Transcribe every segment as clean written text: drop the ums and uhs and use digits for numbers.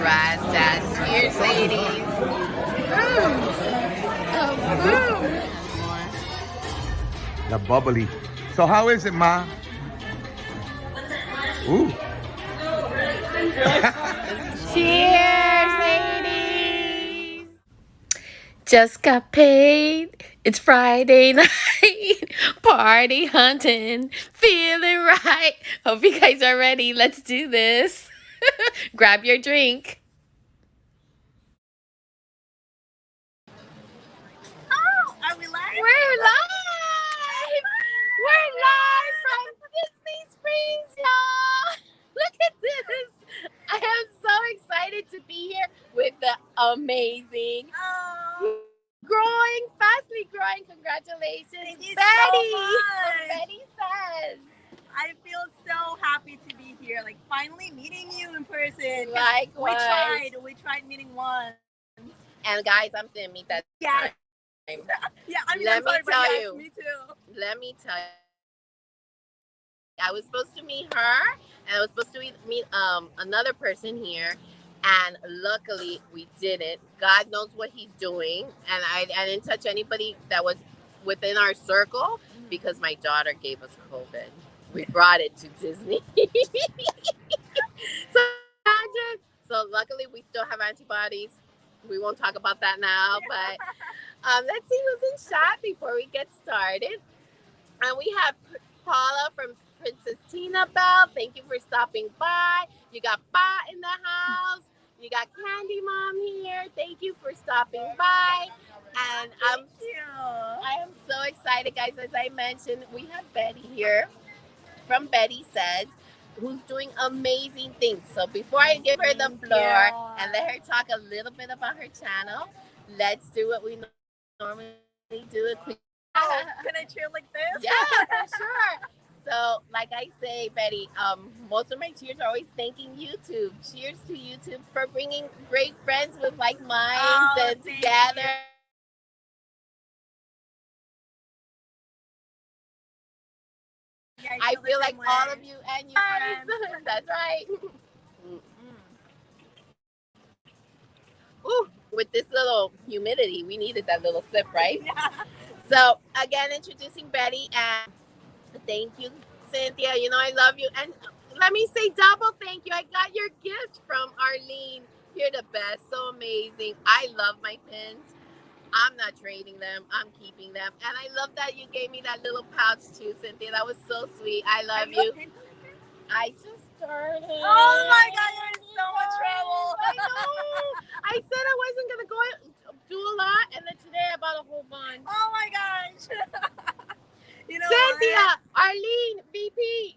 Rastas. Cheers, ladies. The bubbly. So how is it, Ma? Ooh. Cheers, ladies. Just got paid. It's Friday night. Party hunting. Feeling right. Hope you guys are ready. Let's do this. Grab your drink. Oh, are we live? We're live. We're live from Disney Springs, y'all. Look at this. I am so excited to be here with the amazing, Oh, fastly growing. Congratulations, thank you Betty. so much. BettySays. I feel so happy to be here. Like finally meeting you in person. 'Cause Likewise. We tried meeting once. And guys, I'm gonna meet that Yeah. time. Yeah, I mean, Let I'm sorry, me but tell yes, you. me too. Let me tell you. I was supposed to meet her, and I was supposed to meet another person here, and luckily we didn't. God knows what He's doing, and I didn't touch anybody that was within our circle because my daughter gave us COVID. We brought it to Disney. So luckily we still have antibodies. We won't talk about that now, but let's see who's in shot before we get started. And we have Paula from Princess Tina Bell. Thank you for stopping by. You got Ba in the house. You got Candy Mom here. Thank you for stopping by. And Thank you. I am so excited, guys. As I mentioned, we have Betty here from BettySays, who's doing amazing things. So before I give her the floor and let her talk a little bit about her channel, let's do what we normally do. A quick. Can I cheer like this? Yeah, for sure. So, like I say, Betty, most of my cheers are always thanking YouTube. Cheers to YouTube for bringing great friends with like minds and together. Yeah, I feel like way. all of you and you friends. That's right. Ooh, with this little humidity, we needed that little sip, right? Yeah. So, again, introducing Betty, and thank you, Cynthia. You know, I love you. And let me say double thank you. I got your gift from Arlene. You're the best. So amazing. I love my pins. I'm not trading them. I'm keeping them. And I love that you gave me that little pouch too, Cynthia. That was so sweet. I love you. I just started. Oh my God, you're in so much trouble. I know. I said I wasn't going to go do a lot. And then today I bought a whole bunch. Oh my gosh. You know Cynthia, Arlene, VP,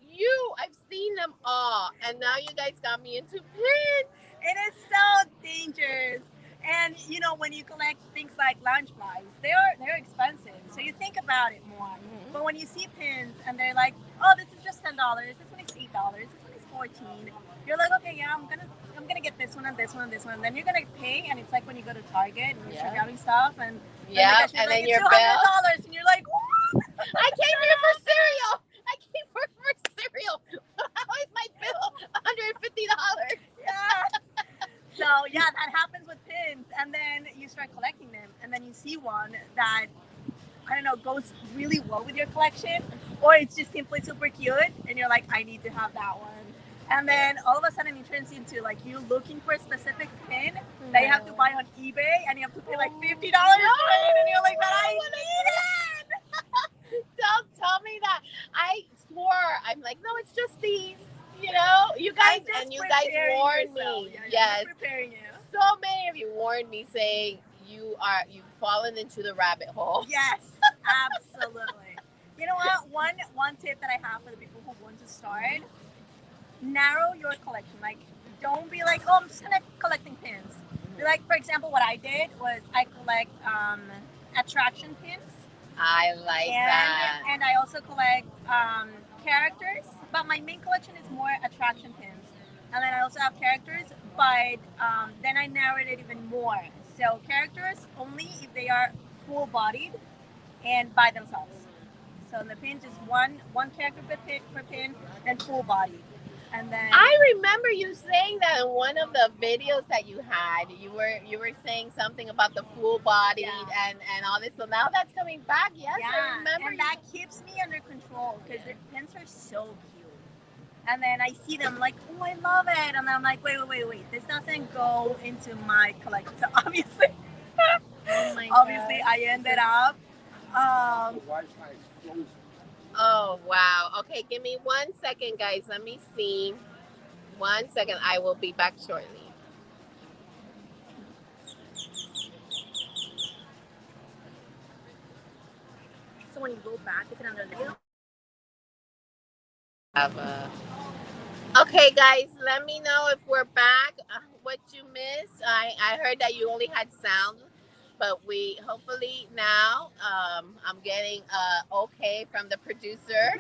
I've seen them all. And now you guys got me into pins. It is so dangerous. And you know, when you collect things like lounge flies, they're expensive. So you think about it more. Mm-hmm. But when you see pins and they're like, oh, this is just $10, this one is $8, this one is $14, you're like, okay, yeah, I'm gonna get this one and this one and this one. And then you're gonna pay, and it's like when you go to Target and you're grabbing stuff, and yeah, and then like, your $200, and you're like, what? I came here for cereal. I came for cereal. How is my bill $150? Yeah. So yeah, that happens with pins, and then you start collecting them, and then you see one that, I don't know, goes really well with your collection, or it's just simply super cute, and you're like, I need to have that one. And then all of a sudden it turns into like you looking for a specific pin that you have to buy on eBay, and you have to pay like $50 for it, and you're like, but I need it. Don't tell me that. I swore. I'm like, no, it's just these. You know, you guys warned me. Yeah, yes, preparing you. So many of you warned me, saying you've fallen into the rabbit hole. Yes, absolutely. You know what? One tip that I have for the people who want to start: narrow your collection. Like, don't be like, oh, I'm just gonna collecting pins. Be like, for example, what I did was I collect attraction pins. I like that. And I also collect characters, but my main collection is more attraction pins. And then I also have characters, but then I narrowed it even more. So characters only if they are full-bodied and by themselves. So in the pin, just one character per pin and full-bodied. And then I remember you saying that in one of the videos that you had. You were saying something about the full bodied and all this. So now that's coming back. Yes, I remember. And that keeps me under control because the pins are so cute. And then I see them like, oh, I love it. And I'm like, wait. This doesn't go into my collection. So obviously, obviously, I ended up. Oh wow. Okay, give me 1 second, guys. Let me see. 1 second. I will be back shortly. So when you go back, is it under the Okay, guys, let me know if we're back. What you missed? I heard that you only had sound, but we hopefully now I'm getting okay from the producer.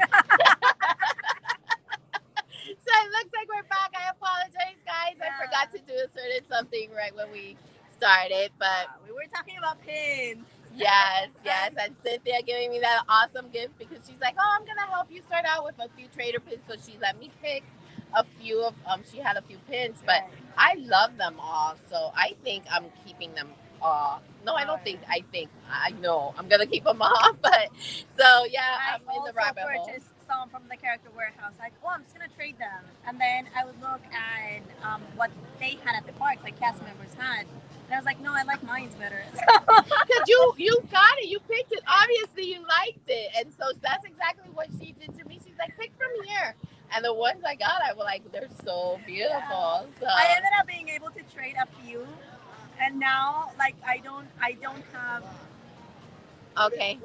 So it looks like we're back. I apologize, guys. I forgot to do a certain something right when we started, but we were talking about pins. Yes. And Cynthia giving me that awesome gift because she's like, oh, I'm gonna help you start out with a few trader pins. So she let me pick a few of she had a few pins, but I love them all. So I think I'm keeping them all. No, I don't think. I know I'm gonna keep them all. But so yeah, I'm in the rabbit hole. I purchased some from the character warehouse. Like, oh, I'm just gonna trade them, and then I would look at what they had at the parks, like cast members had. And I was like, no, I like mine's better. Because you got it. You picked it. Obviously, you liked it. And so that's exactly what she did to me. She's like, pick from here. And the ones I got, I was like, they're so beautiful. Yeah. So I ended up being able to trade a few. And now, like, I don't have... Okay.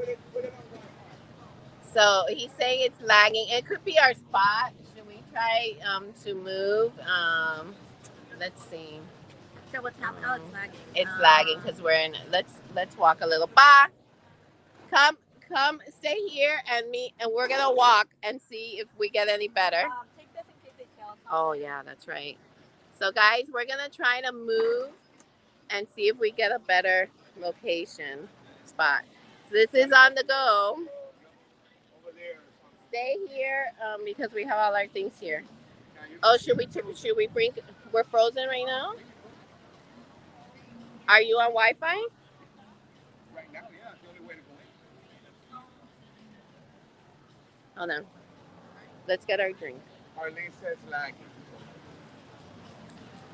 So he's saying it's lagging. It could be our spot. Should we try to move? Let's see. So what's happening? Oh, it's lagging. It's lagging because we're in. Let's walk a little. Bye. Come, stay here and we're gonna walk and see if we get any better. Take this in case they tell us. Oh yeah, that's right. So guys, we're gonna try to move and see if we get a better location spot. So this is on the go. Stay here because we have all our things here. Oh, should we bring? We're frozen right now. Are you on Wi-Fi? Right now, yeah, it's the only way to go in. Hold on. Let's get our drink. Arlene says lagging.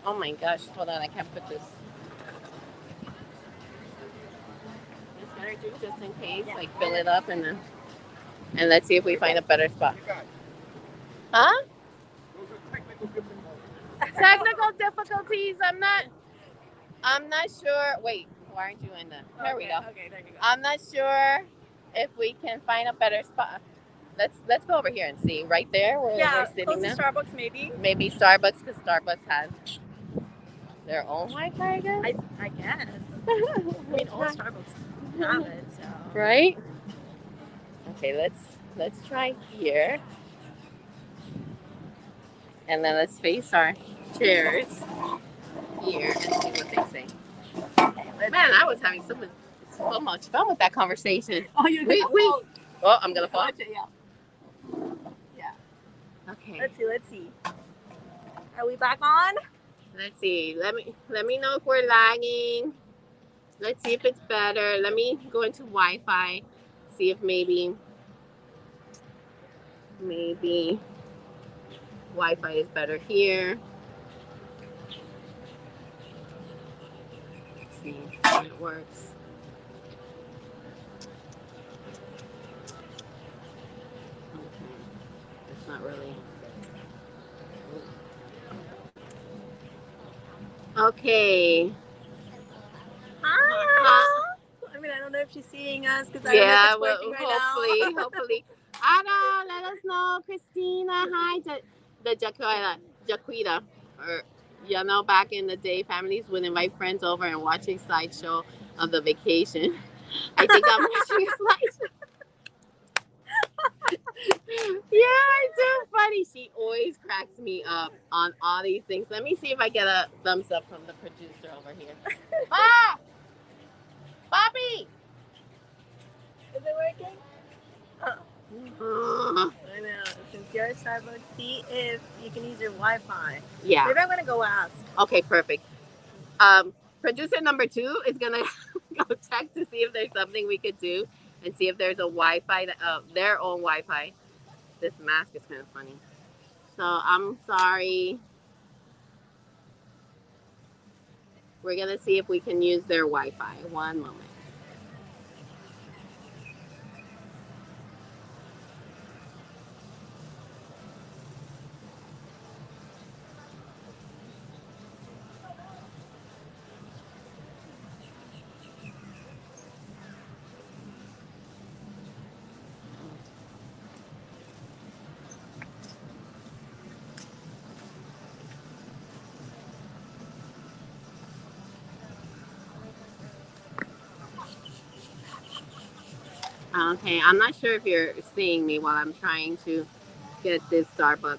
Oh my gosh, hold on, I can't put this. Let's get our drink just in case, like fill it up and let's see if we find a better spot. Huh? Those are technical difficulties. Technical difficulties. I'm not sure. Wait, why aren't you in there? There we go. Okay, there you go. I'm not sure if we can find a better spot. Let's go over here and see. Right there where we're sitting now. Starbucks maybe. Maybe Starbucks because Starbucks has their own Wi-Fi, I guess. I guess. I mean, all Starbucks have it. So. Right. Okay, let's try here, and then let's face our chairs here and see what they say. Man, I was having so much fun with that conversation. Oh, you're gonna fall. Oh, I'm gonna fall. Yeah. Okay. Let's see. Are we back on? Let's see. Let me know if we're lagging. Let's see if it's better. Let me go into Wi-Fi. See if maybe Wi-Fi is better here. Let's see if it works. Okay. It's not really. Okay. I mean, I don't know if she's seeing us because I don't know if it's working right now. Hopefully. Anna, let us know. Christina, hi. The Jaquita. Or, you know, back in the day, families would invite friends over and watch a slideshow of the vacation. I think I'm watching a slideshow. Yeah, it's so funny. She always cracks me up on all these things. Let me see if I get a thumbs up from the producer over here. Ah! Bobby! Is it working? I know. Since you're at Starbucks, see if you can use your Wi-Fi. Yeah. Maybe I'm gonna go ask. Okay, perfect. Producer number 2 is gonna go check to see if there's something we could do and see if there's a Wi-Fi, their own Wi-Fi. This mask is kind of funny. So I'm sorry. We're gonna see if we can use their Wi-Fi. One moment. Okay, I'm not sure if you're seeing me while I'm trying to get this Starbucks.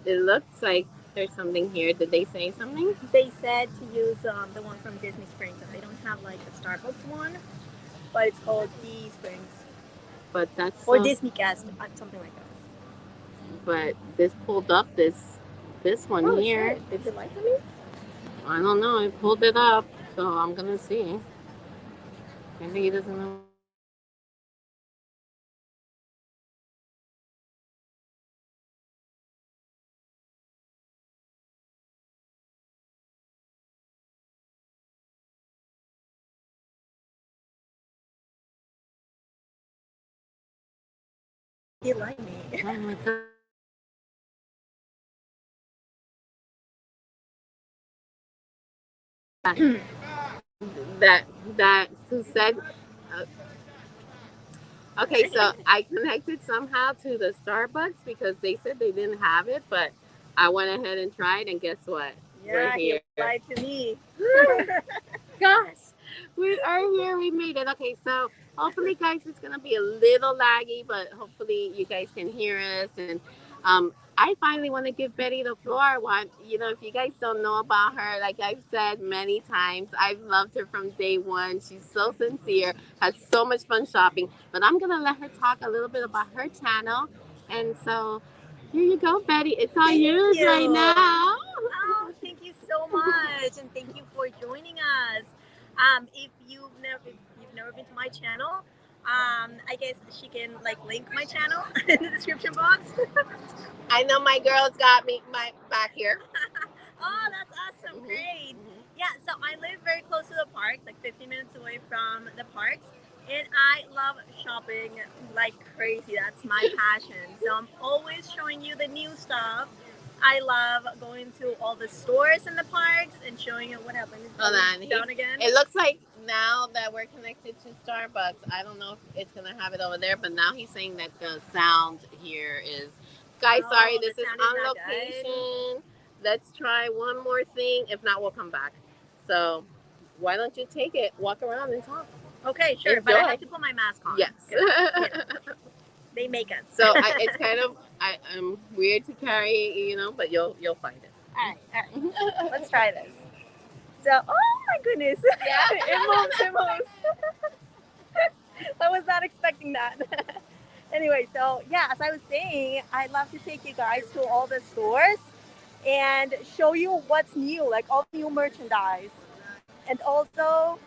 It looks like there's something here. Did they say something? They said to use the one from Disney Springs. They don't have like a Starbucks one, but it's called D Springs But that's or Disney Guest, something like that. But this pulled up this one here. Shit. Did you lie to me? I don't know. I pulled it up, so I'm gonna see. Maybe he doesn't know. You lied to me. Oh my god. that that Sue said. Uh, okay, so I connected somehow to the Starbucks because they said they didn't have it, but I went ahead and tried, and guess what? Yeah, We're here. he lied to me. Gosh, we are here. We made it. Okay, so hopefully, guys, it's gonna be a little laggy, but hopefully, you guys can hear us. And I finally want to give Betty the floor. If you guys don't know about her, like I've said many times, I've loved her from day one. She's so sincere, has so much fun shopping. But I'm gonna let her talk a little bit about her channel. And so, here you go, Betty. It's all yours right now. Oh, thank you so much, and thank you for joining us. If you've never been to my channel, I guess she can like link my channel in the description box. I know my girls got me my back here. Oh, that's awesome! Great. Yeah, so I live very close to the parks, like 15 minutes away from the parks, and I love shopping like crazy. That's my passion. So I'm always showing you the new stuff. I love going to all the stores in the parks and showing you what happened. Hold on. Down again. It looks like now that we're connected to Starbucks, I don't know if it's going to have it over there, but now he's saying that the sound here is. Guys, sorry, this is on location. Let's try one more thing. If not, we'll come back. So why don't you take it, walk around and talk? Okay, sure. Enjoy. But I have to put my mask on. Yes. They make us. So it's kind of weird to carry, but you'll find it. All right. Let's try this. So, oh my goodness. Yeah. It moves. I was not expecting that. Anyway, so yeah, as I was saying, I'd love to take you guys to all the stores and show you what's new, like all new merchandise. And also,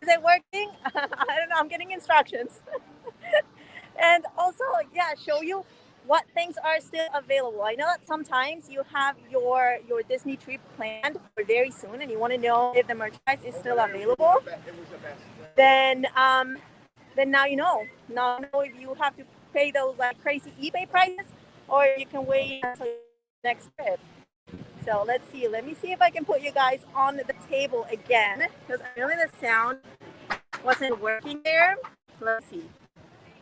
is it working? I don't know, I'm getting instructions. And also, yeah, show you what things are still available. I know that sometimes you have your Disney trip planned for very soon and you want to know if the merchandise is still available. Then now you know. Now you know if you have to pay those like crazy eBay prices or you can wait until your next trip. So let's see. Let me see if I can put you guys on the table again because apparently the sound wasn't working there. Let's see.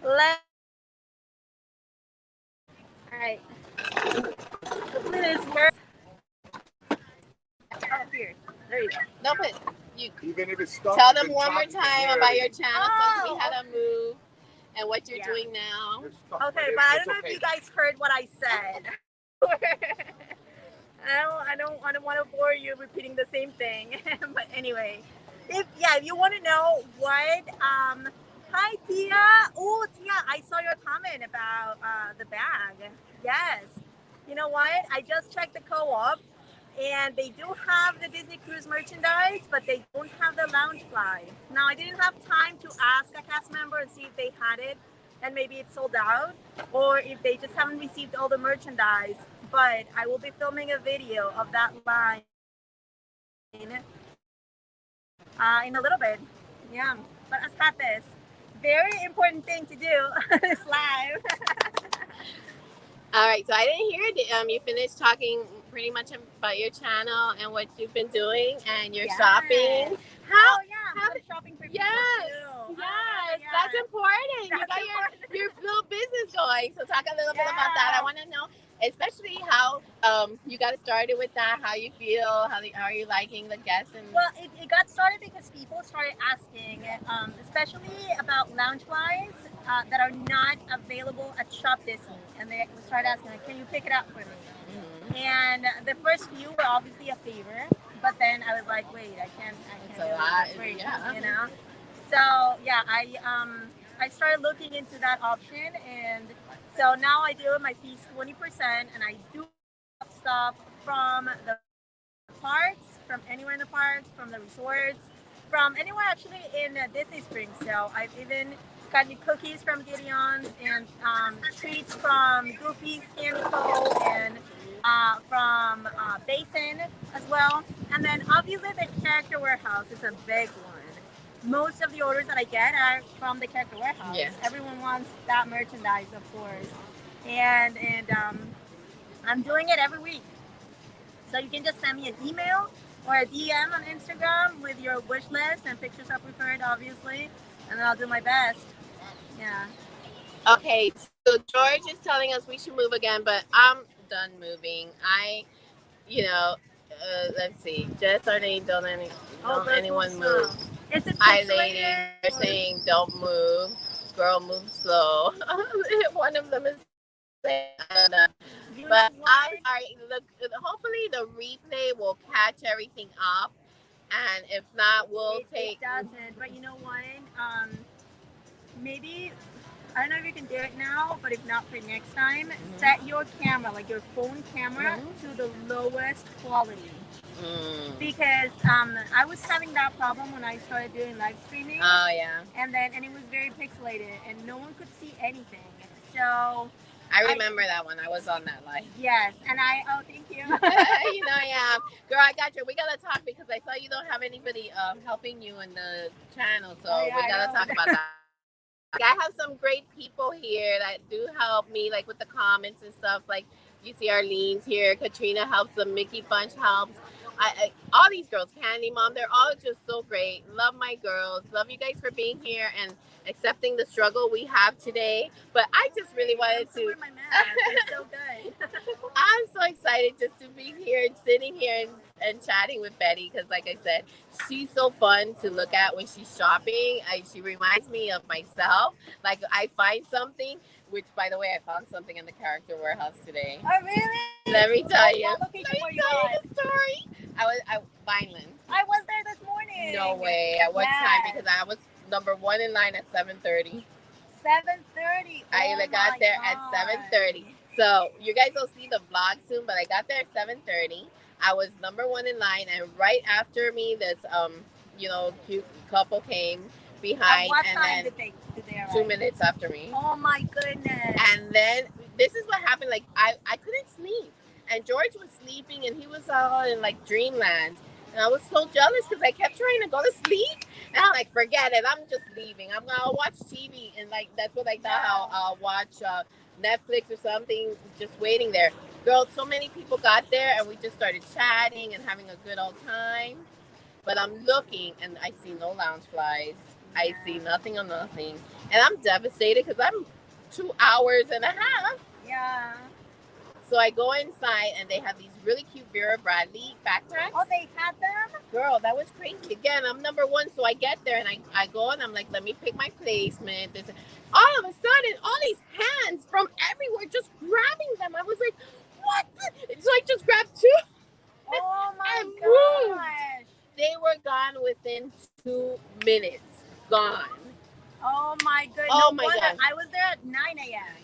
All right. Hopefully this works. Oh, here. There you go. No, but you Even if it's stuck, tell you them can one more talk, you can time hear about your everything. channel, Oh, so we had to move and what you're Yeah. doing now. It's stuck, Okay, it- but I it's don't know if okay. you guys heard what I said. I don't want to bore you repeating the same thing. But anyway, if you want to know what hi Tia. Oh Tia, I saw your comment about the bag. Yes. You know what? I just checked the co-op and they do have the Disney Cruise merchandise, but they don't have the lounge fly. Now I didn't have time to ask a cast member and see if they had it and maybe it's sold out or if they just haven't received all the merchandise. But I will be filming a video of that line in a little bit. Yeah, but as this very important thing to do is live. All right, so I didn't hear it. You finished talking pretty much about your channel and what you've been doing and your shopping. How? Oh yeah, I'm shopping for people Yes, too. yes, Yeah. that's important. You That's got important. your little business going. So talk a little bit about that. I want to know, especially how you got started with that. How you feel? How are you liking the guests? And Well, it got started because people started asking, especially about lounge flies that are not available at Shop Disney, and they started asking, like, "Can you pick it up for me?" And the first few were obviously a favor, but then I was like, "Wait, I can't It's do a this lot, for free," yeah. you know. So yeah, I started looking into that option, and so now I deal with my fees 20%, and I do stuff from the parks, from anywhere in the parks, from the resorts, from anywhere actually in Disney Springs. So I've even gotten cookies from Gideon's and treats from Goofy's Candy Co. and from Basin as well. And then obviously the Character Warehouse is a big one. Most of the orders that I get are from the Character Warehouse. Yes. Everyone wants that merchandise, of course. And I'm doing it every week. So you can just send me an email or a DM on Instagram with your wish list and pictures are preferred, obviously, and then I'll do my best. Yeah. Okay, so George is telling us we should move again, but I'm done moving. Let's see. Just Arlene, don't anyone move. Is it Hi, pixelated? ladies. They're saying don't move. Girl, move slow. One of them is saying, I don't know. You know But what? I'm sorry. Hopefully the replay will catch everything up, and if not, we'll take. It doesn't, but you know what? Maybe I don't know if you can do it now, but if not for next time, set your camera, like your phone camera, to the lowest quality. Because I was having that problem when I started doing live streaming. Oh yeah. And it was very pixelated, and no one could see anything. So I remember that one. I was on that live. Yes, and thank you. Yeah. Girl, I got you. We gotta talk because I saw you don't have anybody helping you in the channel, so we gotta talk about that. Like, I have some great people here that do help me, like with the comments and stuff. Like you see Arlene's here, Katrina helps, the Mickey Bunch helps. All these girls, Candy Mom, they're all just so great. Love my girls. Love you guys for being here and accepting the struggle we have today. But I just really wanted to. My mask. It's so good. I'm so excited just to be here and sitting here and chatting with Betty because, like I said, she's so fun to look at when she's shopping. She reminds me of myself. Like I find something, which, by the way, I found something in the Character Warehouse today. Oh, really? Let me tell you. Let me tell you the story. I was at Vineland. I was there this morning. No way. At what time? Because I was number one in line at 7:30. 7:30. I got there at 7:30. So you guys will see the vlog soon, but I got there at 7:30. I was number one in line, and right after me, this cute couple came behind, what and time then did they arrive? 2 minutes after me. Oh my goodness. And then this is what happened. Like I couldn't sleep, and George was sleeping, and he was all in like dreamland. And I was so jealous because I kept trying to go to sleep. And I'm like, forget it. I'm just leaving. I'm going to watch TV. And like, that's what I thought. I'll watch Netflix or something, just waiting there. Girl, so many people got there and we just started chatting and having a good old time. But I'm looking and I see no lounge flies. I see nothing on nothing. And I'm devastated because I'm 2 hours and a half. Yeah. So I go inside and they have these really cute Vera Bradley backpacks. Oh, they had them? Girl, that was crazy. Again, I'm number one, so I get there and I go and I'm like, let me pick my placement. This, all of a sudden, all these hands from everywhere just grabbing them. I was like, what? So I just grabbed two. Oh my and gosh. They were gone within 2 minutes. Gone. Oh my goodness. Oh no my wonder. God. I was there at 9 a.m.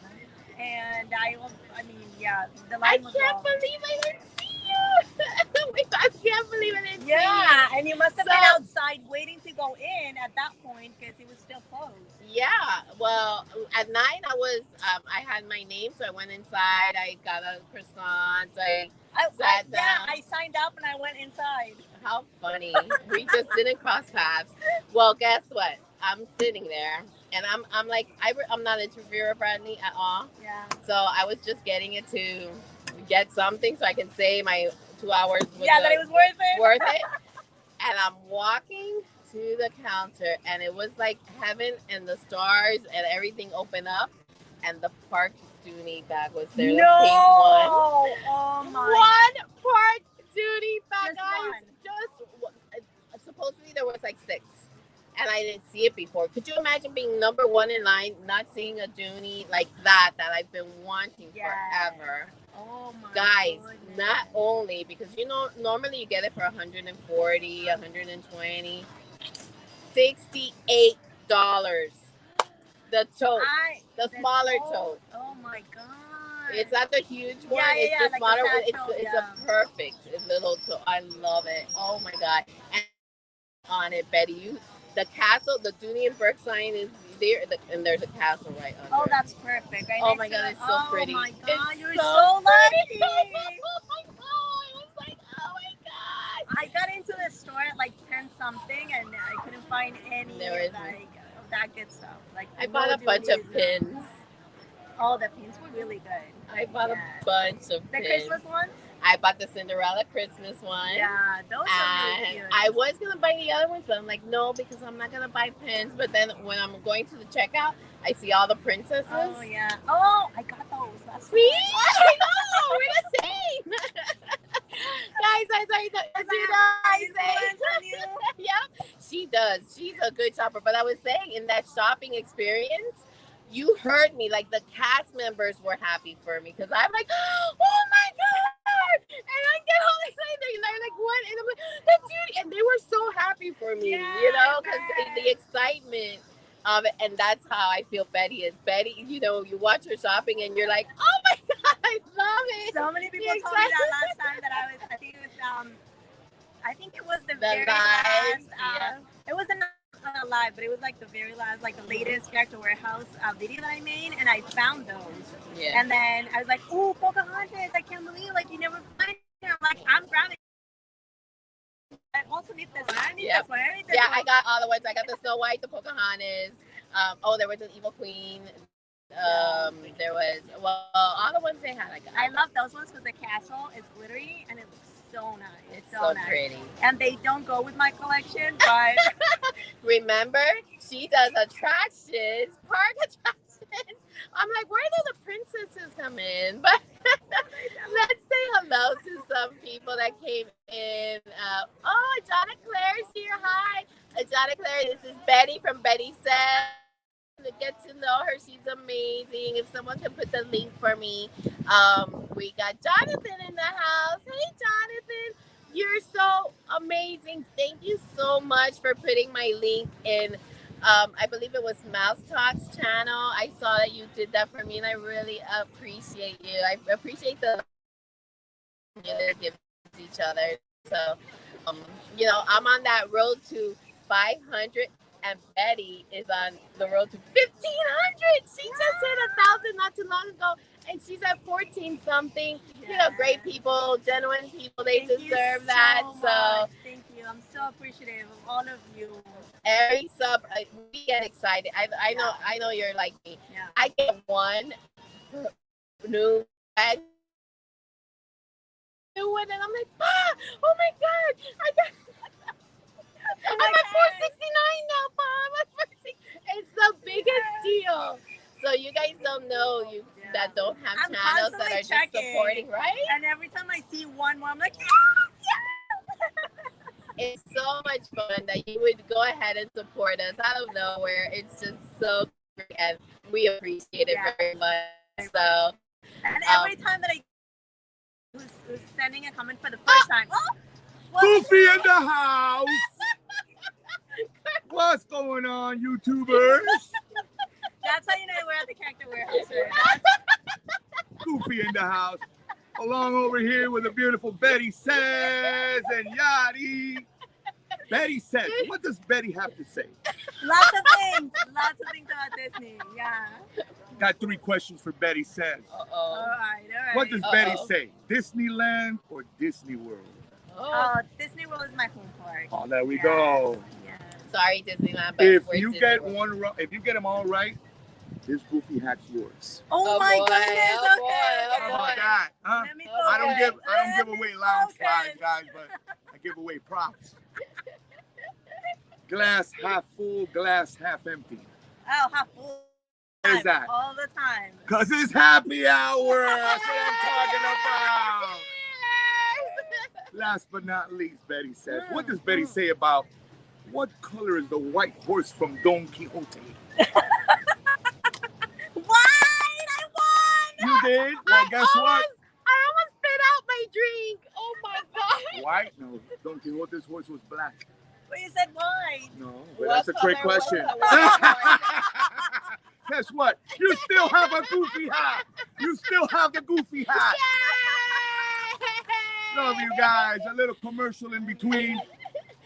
And I mean, yeah, the I line was can't long. believe I didn't see you. I can't believe I didn't see you. Yeah, and you must have been outside waiting to go in at that point because it was still closed. Yeah, well, at 9 I had my name, so I went inside. I got a croissant. I sat down. Yeah, I signed up and I went inside. How funny. We just didn't cross paths. Well, guess what? I'm sitting there, and I'm like, I'm not into Vera Bradley at all. Yeah. So I was just getting it to get something so I can say my 2 hours was that it was worth it. Worth it. And I'm walking to the counter, and it was like heaven and the stars and everything opened up, and the Park Dooney bag was there. No! The pink one. Oh my. One Park Dooney bag, Just guys. one. Just one. Supposedly there was like 6, and I didn't see it before. Could you imagine being number 1 in line, not seeing a Dooney like that I've been wanting forever? Oh my Guys, goodness. not only because normally you get it for 140, 120, $68. The tote, the smaller tote. Oh my god! It's not the huge one. It's the like smaller one. satchel, It's a perfect little tote. I love it. Oh my god! And on it, Betty, the castle, the Dooney and Burke sign is there, and there's a castle right under. Oh, that's perfect. Right oh my god, it's so pretty. Oh my god, it's you're so so lucky. Oh my god, I was like, oh my god. I got into the store at like 10 something, and I couldn't find any like of that good stuff. Like I bought a bunch of pins. Oh, the pins were really good. I bought a bunch of the pins. Christmas ones. I bought the Cinderella Christmas one. Yeah, those are really cute. I was gonna buy the other ones, but I'm like, no, because I'm not gonna buy pins. But then when I'm going to the checkout, I see all the princesses. Oh yeah. Oh, I got those last week. I know, we're the same. Yeah, she does. She's a good shopper. But I was saying, in that shopping experience, you heard me. Like the cast members were happy for me because I'm like, oh my god, and I get all excited. And they're like, what? And I'm like, that's Judy, and they were so happy for me, you know, because the excitement of it, and that's how I feel Betty is. Betty, you know, you watch her shopping, and you're like, oh my god, I love it. So many people told me that last time that I think it was the very last. It wasn't live, but it was like the very last, like the latest Factor Warehouse video that I made, and I found those. Yeah. And then I was like, "Oh, Pocahontas! I can't believe like you never find her." I'm like, I'm grabbing. I also need this one. I need this one. I got all the ones. I got the Snow White, the Pocahontas. There was an Evil Queen. There was all the ones they had. I love those ones because the castle is glittery and it looks so nice. It's so nice. Pretty. And they don't go with my collection, but remember, she does attractions, park attractions. I'm like, where do the princesses come in? But let's say hello to some people that came in. Ajana Claire's here. Hi, Ajana Claire. This is Betty from BettySays. To get to know her, she's amazing. If someone can put the link for me. We got Jonathan in the house. Hey Jonathan, you're so amazing. Thank you so much for putting my link in. I believe it was Mouse Talks channel. I saw that you did that for me, and I really appreciate you. I appreciate the give each other. So I'm on that road to 500. And Betty is on the road to 1,500. She just hit 1,000 not too long ago, and she's at 14 something. Yeah. You know, great people, genuine people. They deserve that. So thank you. I'm so appreciative of all of you. Every sub, we get excited. I know you're like me. Yeah. I get one new one, and I'm like, oh my god, I got. I'm at 469 now, Mom. It's the biggest deal. So So you guys don't know that don't have I'm channels that constantly are just checking. supporting, right? And every time I see one more, I'm like, yes, It's so much fun that you would go ahead and support us out of nowhere. It's just so great, and we appreciate it very much. So, and every time that I who's sending a comment for the first time, Goofy in the house. What's going on, YouTubers? That's how you know we're at the character warehouse. Right? Goofy in the house. Along over here with the beautiful BettySays and Yadi. BettySays. What does Betty have to say? Lots of things about Disney. Yeah. Got 3 questions for BettySays. All right. What does Betty say? Disneyland or Disney World? Disney World is my home park. Oh, there we go. Yeah. sorry, Disneyland, but If where's you Disney get World? one wrong, if you get them all right, this Goofy hack's yours. Oh my boy, goodness. oh Okay. boy, How about that? Huh? Let me I don't focus. give away lounge Focus. slides, guys, but I give away props. Glass half full, glass half empty. Oh, how full. What is that? All the time. Cause it's happy hour. That's what I'm talking about. Last but not least, Betty says, what does Betty say about what color is the white horse from Don Quixote? White! I won! You did? Well, guess what? I almost spit out my drink. Oh my god. White? No, Don Quixote's horse was black. But you said white. No, but What that's a trick color was question. the Guess what? You still have a Goofy hat. You still have the Goofy hat. Love you guys. A little commercial in between.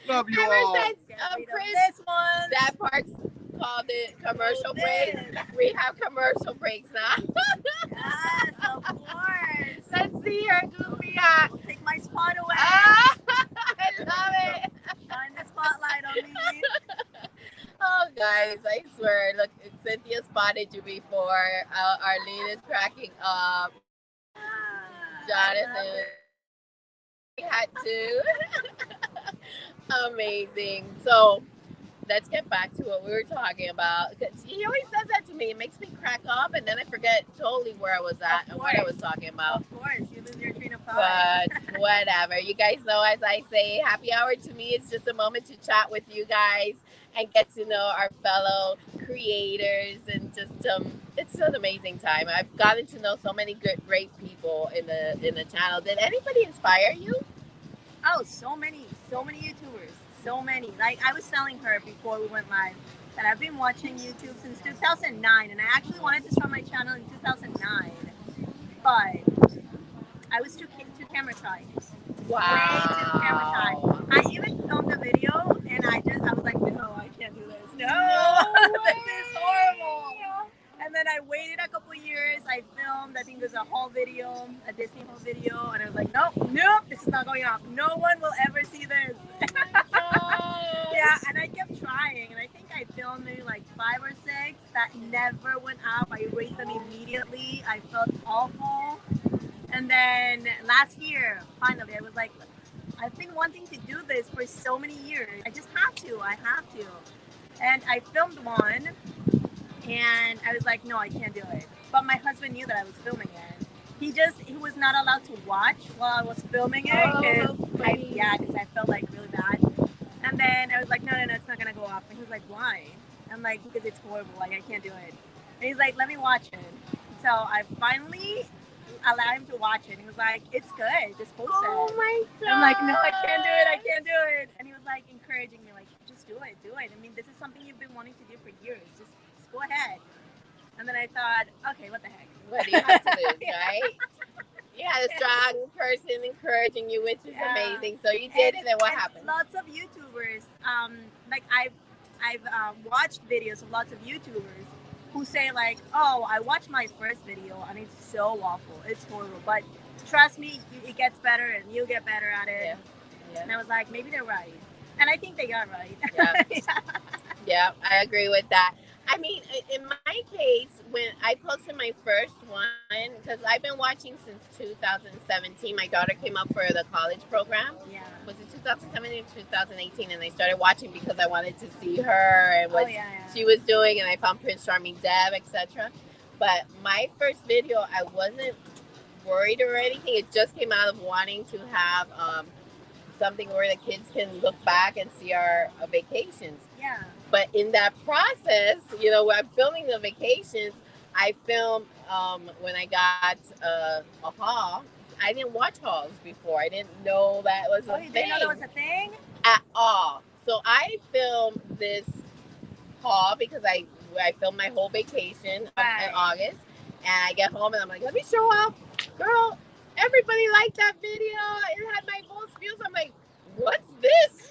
Love you all. Ever since Chris, This one. that part's called it commercial breaks. We have commercial breaks now. Yes, of course. Let's see your Goofy hat. Take my spot away. Ah, I love it. Shine the spotlight on me. Oh, guys, I swear. Look, Cynthia spotted you before. Arlene is cracking up. Jonathan, we had to. Amazing. So let's get back to what we were talking about. He always says that to me. It makes me crack up, and then I forget totally where I was at and what I was talking about. Of course, you lose your train of thought. But whatever. You guys know, as I say, happy hour to me is just a moment to chat with you guys and get to know our fellow creators, and just it's an amazing time. I've gotten to know so many great people in the channel. Did anybody inspire you? Oh, so many YouTubers, so many. Like I was telling her before we went live that I've been watching YouTube since 2009, and I actually wanted to start my channel in 2009, but I was too camera shy. Wow. Way too camera shy. I even filmed a video, and I was like, no, I can't do this. No, this is horrible. And then I waited a couple years. I filmed, I think it was a haul video, a Disney haul video, and I was like, nope, this is not going up. No one will ever see this. Yeah, and I kept trying, and I think I filmed maybe like 5 or 6 that never went up. I erased them immediately. I felt awful. And then last year, finally, I was like, I've been wanting to do this for so many years. I just have to. And I filmed one, and I was like, no, I can't do it. But my husband knew that I was filming it. He was not allowed to watch while I was filming it because I felt like really bad. And then I was like, no, it's not gonna go up. And he was like, why? I'm like, because it's horrible. Like I can't do it. And he's like, let me watch it. So I finally allowed him to watch it. He was like, it's good. Just post it. Oh my god. I'm like, no, I can't do it. And he was like encouraging me, like, just do it. I mean, this is something you've been wanting to do for years. Just go ahead. And then I thought, okay, what the heck? What do you have to lose, right? You had a strong person encouraging you, which is amazing. So you did, and then what happened? Lots of YouTubers, like I've watched videos of lots of YouTubers who say like, oh, I watched my first video and it's so awful. It's horrible. But trust me, it gets better and you'll get better at it. Yeah. And I was like, maybe they're right. And I think they got right. Yeah, I agree with that. I mean, in my case, when I posted my first one, because I've been watching since 2017. My daughter came up for the college program. Yeah. Was it 2017 or 2018? And I started watching because I wanted to see her and what she was doing. And I found Prince Charming Dev, etc. But my first video, I wasn't worried or anything. It just came out of wanting to have something where the kids can look back and see our vacations. Yeah. But in that process, you know, when I'm filming the vacations, I filmed when I got a haul. I didn't watch hauls before. I didn't know that was a Oh, thing. you didn't know that was a thing? At all. So I filmed this haul because I filmed my whole vacation in August, and I get home and I'm like, let me show off, girl. Everybody liked that video. It had my most views. I'm like, what's this?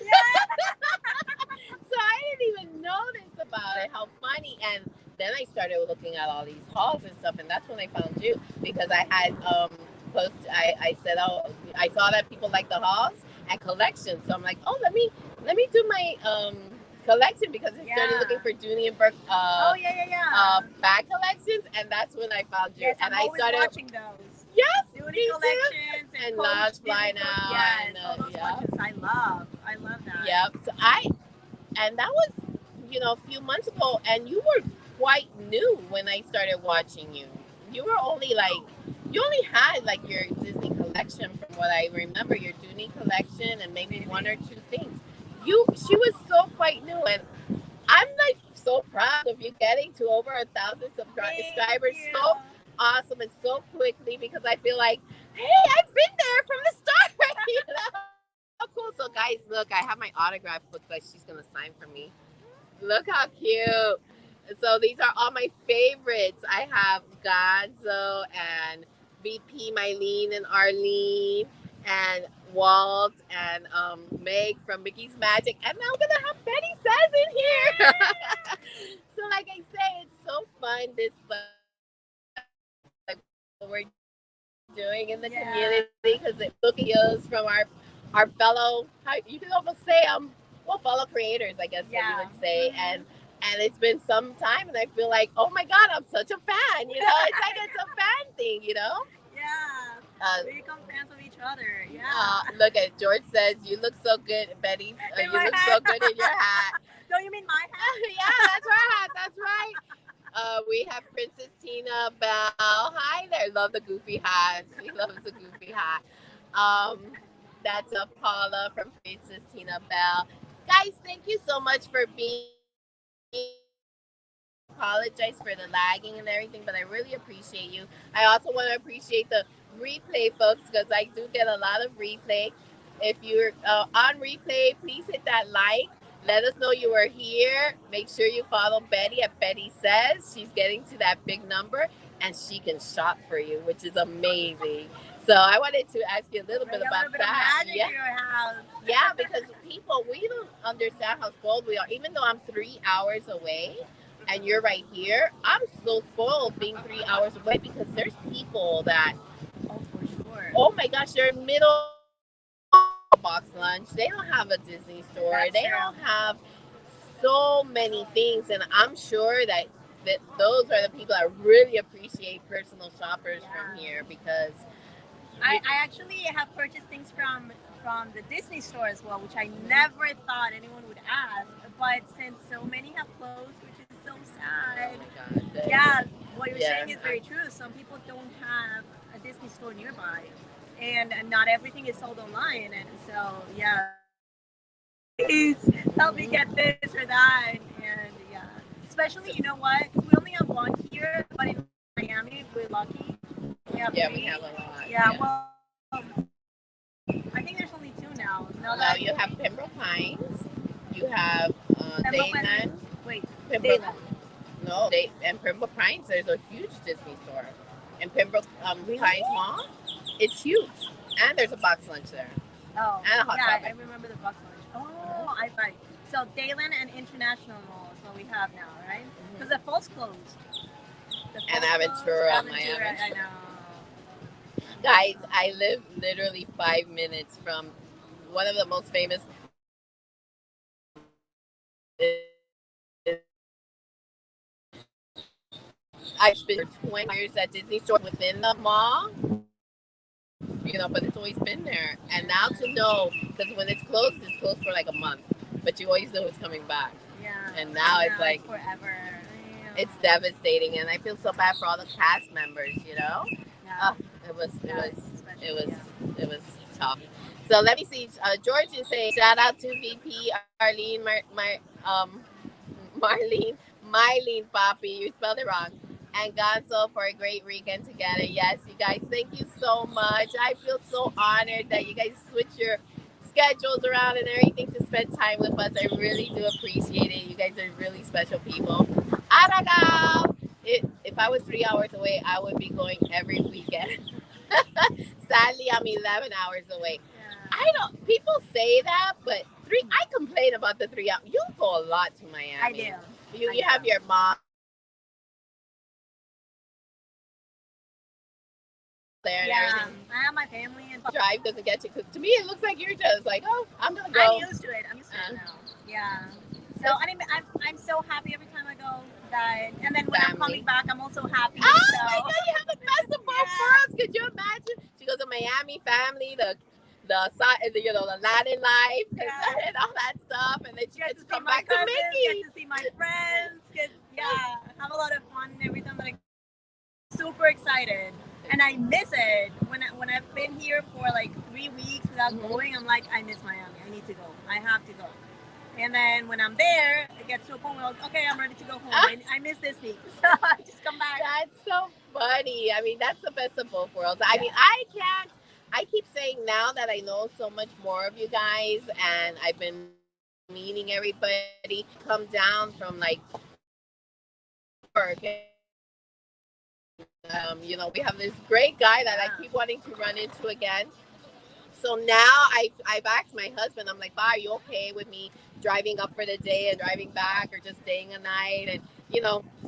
So I didn't even know this about it. How funny! And then I started looking at all these hauls and stuff, and that's when I found you because I had post. I said, oh, I saw that people like the hauls and collections, so I'm like, oh, let me do my collection because I started looking for Dooney and Burke bag collections, and that's when I found you. Yes, and I'm I always started watching those. Yes, Dooney collections and Coach, Lodge Fly Now. Yes, all those watches I love that. Yep. So and that was, you know, a few months ago, and you were quite new when I started watching you. You were only like, you only had like your Disney collection from what I remember, your Dooney collection, and maybe one or two things. She was so quite new, and I'm like so proud of you getting to over 1,000 subscribers so awesome and so quickly because I feel like, hey, I've been there from the start. You know? Oh, cool. So, guys, look, I have my autograph book that she's going to sign for me. Look how cute. So, these are all my favorites. I have Gonzo and VP Mylene and Arlene and Walt and Meg from Mickey's Magic. And now I'm going to have BettySays in here. So, like I say, it's so fun. This, like, we're doing in the community because it videos from our fellow, you can almost say fellow creators, I guess what you would say. And it's been some time, and I feel like, oh my God, I'm such a fan. You know, it's like it's a fan thing. You know. Yeah. We become fans of each other. Yeah. Look at George says you look so good, Betty. You look so good in your hat. Don't you mean my hat? Yeah, that's her hat. That's right. We have Princess Tina Bell. Hi there. Love the goofy hat. She loves the goofy hat. That's Paula from Princess Tina Bell. Guys, thank you so much for being. Apologize for the lagging and everything, but I really appreciate you. I also want to appreciate the replay folks because I do get a lot of replay. If you're on replay, please hit that like. Let us know you are here. Make sure you follow Betty at BettySays. She's getting to that big number and she can shop for you, which is amazing. So I wanted to ask you a little bit about that. Magic in your house. Yeah, because people, we don't understand how spoiled we are. Even though I'm 3 hours away and you're right here, I'm so spoiled being 3 hours away because there's people that, for sure. Oh my gosh, they're middle box lunch. They don't have a Disney store. They don't have so many things, and I'm sure that those are the people that really appreciate personal shoppers from here because I actually have purchased things from the Disney store as well, which I never thought anyone would ask. But since so many have closed, which is so sad. Oh my God. Yeah, what you're saying is very true. Some people don't have a Disney store nearby, and not everything is sold online. And so, please help me get this or that. And especially, you know what? We only have one here, but in Miami, we're lucky. We have a lot. Yeah, well, I think there's only two now. No, you have Pembroke Pines. You have Dayland. Wait, Pembroke. No, and Pembroke Pines. There's a huge Disney store. And Pembroke Pines Mall, it's huge. And there's a box lunch there. Oh, and a hot topic. I remember the box lunch. Oh, I buy. So Dayland and International Mall is what we have now, right? Because the Falls closed. And Aventura, Miami. I know. Guys, I live literally 5 minutes from one of the most famous. I've spent 20 years at Disney store within the mall, you know, but it's always been there. And now to know, because when it's closed for like a month, but you always know it's coming back. Yeah. And now it's like forever. It's devastating, and I feel so bad for all the cast members. Yeah. It was Yeah. it was tough. So let me see. George is saying shout out to VP Arlene, Marlene, Mylene Poppy. You spelled it wrong. And Gonzo for a great weekend together. Yes, you guys, thank you so much. I feel so honored that you guys switch your schedules around and everything to spend time with us. I really do appreciate it. You guys are really special people. Aragao! If I was 3 hours away, I would be going every weekend. Sadly, I'm 11 hours away. I don't. People say that, but I complain about the 3 hours. You go a lot to Miami. I do. You have your mom there and everything. I have my family and Drive doesn't get you, because to me it looks like you're just like, oh, I'm gonna go. I'm used to it. Now. Yeah. So I mean, I'm so happy every time I go. That, and then when I'm coming back, I'm also happy. Oh so. my God, you have the best of both worlds. Could you imagine? She goes to Miami, family, the Latin life, and all that stuff, and then she gets to come back to Mickey. Get to see my friends. Have a lot of fun and everything. But I'm super excited, and I miss it. When I've been here for like 3 weeks without going, I'm like, I miss Miami. I need to go. I have to go. And then when I'm there, it gets to a point where okay, I'm ready to go home. I miss Disney, so I just come back. That's so funny. I mean, that's the best of both worlds. I mean, I keep saying now that I know so much more of you guys, and I've been meeting everybody, come down from like work. We have this great guy that I keep wanting to run into again. So now I've asked my husband, I'm like, are you okay with me driving up for the day and driving back, or just staying a night? And,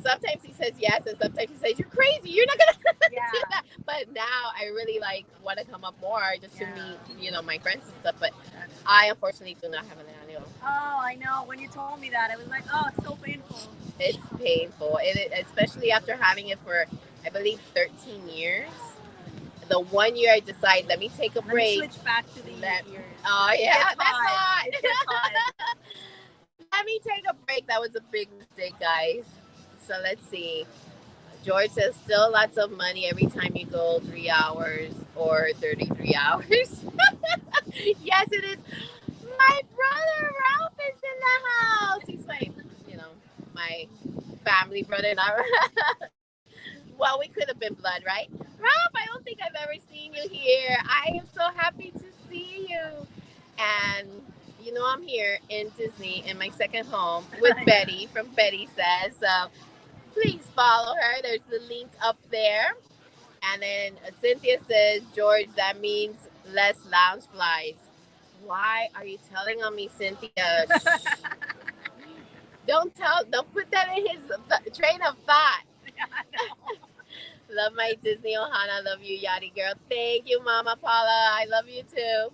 sometimes he says yes, and sometimes he says, you're crazy. You're not going to do that. But now I really want to come up more just to meet, my friends and stuff. But I unfortunately do not have an annual. Oh, I know. When you told me that, I was like, oh, it's so painful. It's painful. Especially after having it for, I believe, 13 years. The 1 year I decide, let me take a break. Let me switch back to the years. Oh, yeah, that's hot. hot. Let me take a break. That was a big mistake, guys. So let's see. George says, still lots of money every time you go 3 hours or 33 hours. Yes, it is. My brother Ralph is in the house. He's like, my family brother. And well, we could have been blood, right? Ralph, I don't think I've ever seen you here. I am so happy to see you. And, I'm here in Disney in my second home with Betty from BettySays. So please follow her. There's the link up there. And then Cynthia says, George, that means less lounge flies. Why are you telling on me, Cynthia? Don't put that in his train of thought. Love my Disney Ohana. Love you, Yachty girl. Thank you, Mama Paula. I love you too.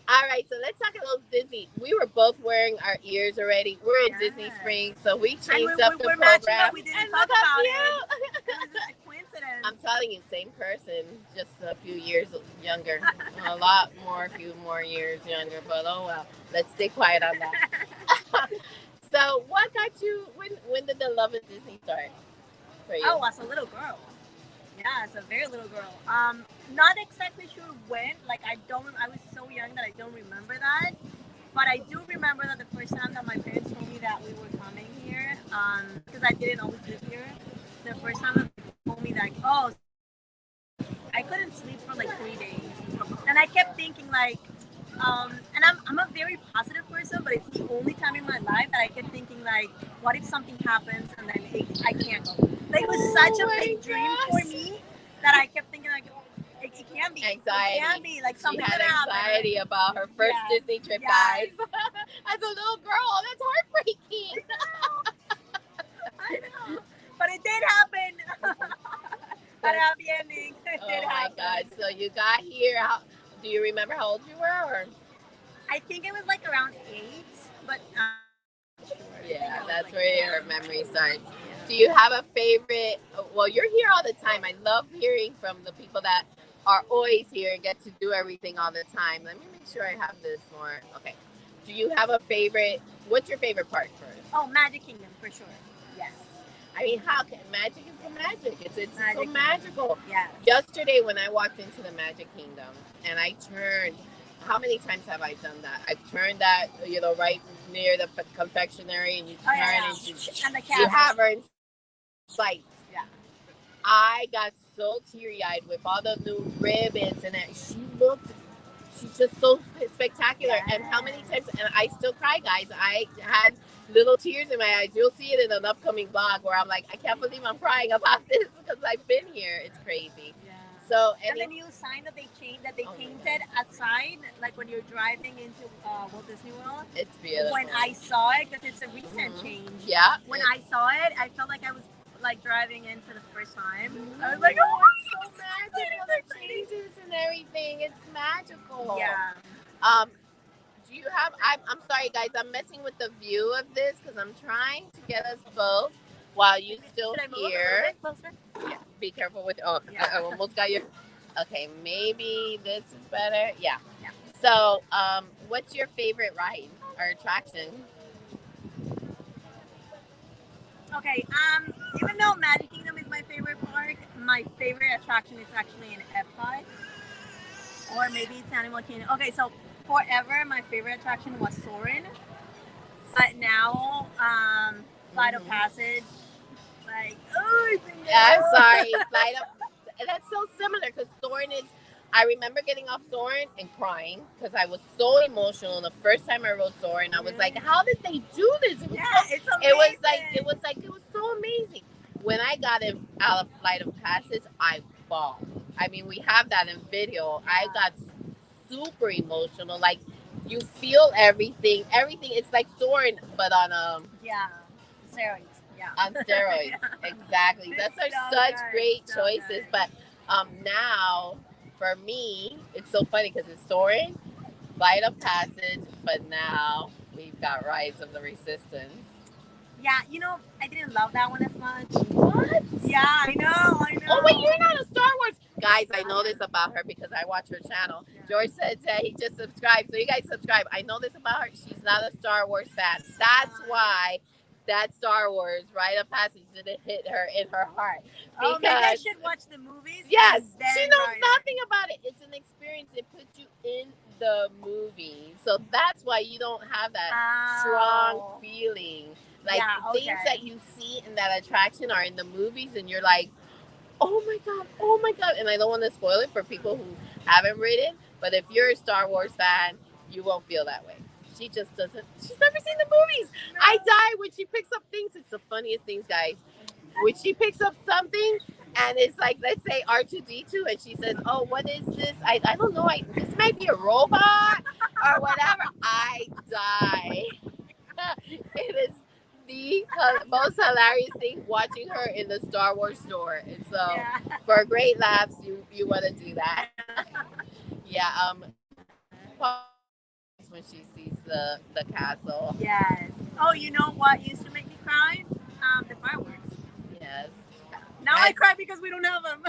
All right, so let's talk a little Disney. We were both wearing our ears already. We're in Disney Springs, so we changed up the program. Up. We didn't talk about it. It was a coincidence. I'm telling you, same person, just a few years younger. A lot more, a few more years younger, but oh well. Let's stay quiet on that. So what got you, when did the love of Disney start for you? Oh, as a little girl. Yeah, as a very little girl. Not exactly sure when. Like I was so young that I don't remember that. But I do remember that the first time that my parents told me that we were coming here, because I didn't always live here. The first time that they told me that, I couldn't sleep for like 3 days, and I kept thinking like, and I'm a very positive person, but it's the only time in my life that I kept thinking like, what if something happens and then I can't go? Like it was such a big dream for me that I kept thinking like, it can't be. Anxiety. It can't be. Like something she had happen. anxiety about her first Disney trip, guys. As a little girl, that's heartbreaking. I know. But it did happen. That happy ending. Oh my God! So you got here. Do you remember how old you were? Or? I think it was like around 8, but. Yeah, that's where your memory starts. Do you have a favorite? Well, you're here all the time. I love hearing from the people that are always here and get to do everything all the time. Let me make sure I have this more. Okay. Do you have a favorite? What's your favorite part first? Oh, Magic Kingdom for sure. Yes. I mean, how can magic is the magic? It's so Magic. magical. Yes. Yesterday, when I walked into the Magic Kingdom and I turned, how many times have I done that? I've turned that, right near the confectionery, and you turn And the you castle. have her in sight. Yeah. I got so teary eyed with all the new ribbons, and she's just so spectacular. And how many times, and I still cry, guys. I had little tears in my eyes. You'll see it in an upcoming vlog where I'm like, I can't believe I'm crying about this because I've been here. It's crazy. Yeah. So, And the new sign that they painted outside, like when you're driving into Walt Disney World. It's beautiful. When I saw it, because it's a recent change. Yeah. When I saw it, I felt like I was like driving in for the first time. I was like, oh, it's so magical. The changes and everything. It's magical. yeah. Do you have? I'm sorry, guys. I'm messing with the view of this because I'm trying to get us both while you still Should I move here. a little bit closer? Yeah. Be careful with. Oh, Yeah. I almost got you. Okay, maybe this is better. Yeah. Yeah. So, what's your favorite ride or attraction? Okay. Even though Magic Kingdom is my favorite park, my favorite attraction is actually in Epcot, or maybe it's Animal Kingdom. Okay, so forever my favorite attraction was Soarin', but now Flight of Passage, like I think. I'm sorry, Flight of. That's so similar because Soarin' is. I remember getting off Soarin' and crying because I was so emotional. The first time I rode Soarin', I was like, "How did they do this?" It was it's amazing. it was so amazing. When I got out of Flight of Passage, I bawled. I mean, we have that in video. I got super emotional. Like you feel everything. Everything. It's like Soarin', but on steroids. Yeah. On steroids. Exactly. That's such great choices. Good. But now, for me, it's so funny because it's Soarin', Flight of Passage, but now we've got Rise of the Resistance. Yeah, I didn't love that one as much. What? Yeah, I know. Oh, wait, you're not a Star Wars. Guys, I know this about her because I watch her channel. George said he just subscribed. So you guys subscribe. I know this about her. She's not a Star Wars fan. That's why that Star Wars Rite of Passage didn't hit her in her heart. Because maybe I should watch the movies. Yes, she knows nothing about it. It's an experience. It puts you in the movie. So that's why you don't have that strong feeling. Like things that you see in that attraction are in the movies and you're like, oh my God. And I don't want to spoil it for people who haven't ridden, but if you're a Star Wars fan, you won't feel that way. She just doesn't. She's never seen the movies. No. I die when she picks up things. It's the funniest things, guys. When she picks up something and it's like, let's say R2D2, and she says, oh, what is this? I don't know. This might be a robot or whatever. I die. It is the most hilarious thing watching her in the Star Wars store. And so for great laughs, you want to do that. Yeah. When she sees the castle. Yes. Oh, you know what used to make me cry? The fireworks. Yes. Now I cry because we don't have them.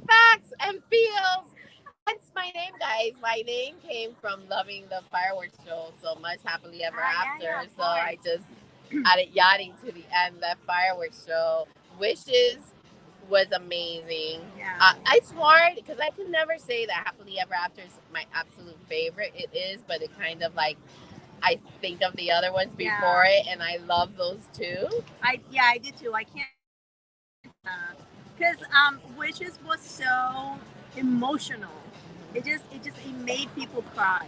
Facts and feels. Hence my name, guys. My name came from loving the fireworks show so much, Happily Ever After. Yeah, so I just added yachting to the end. That fireworks show. Wishes was amazing. Yeah. It's hard because I can never say that Happily Ever After is my absolute favorite. It is, but it kind of like I think of the other ones before it, and I love those too. I do too. I can't because Wishes was so emotional. It made people cry.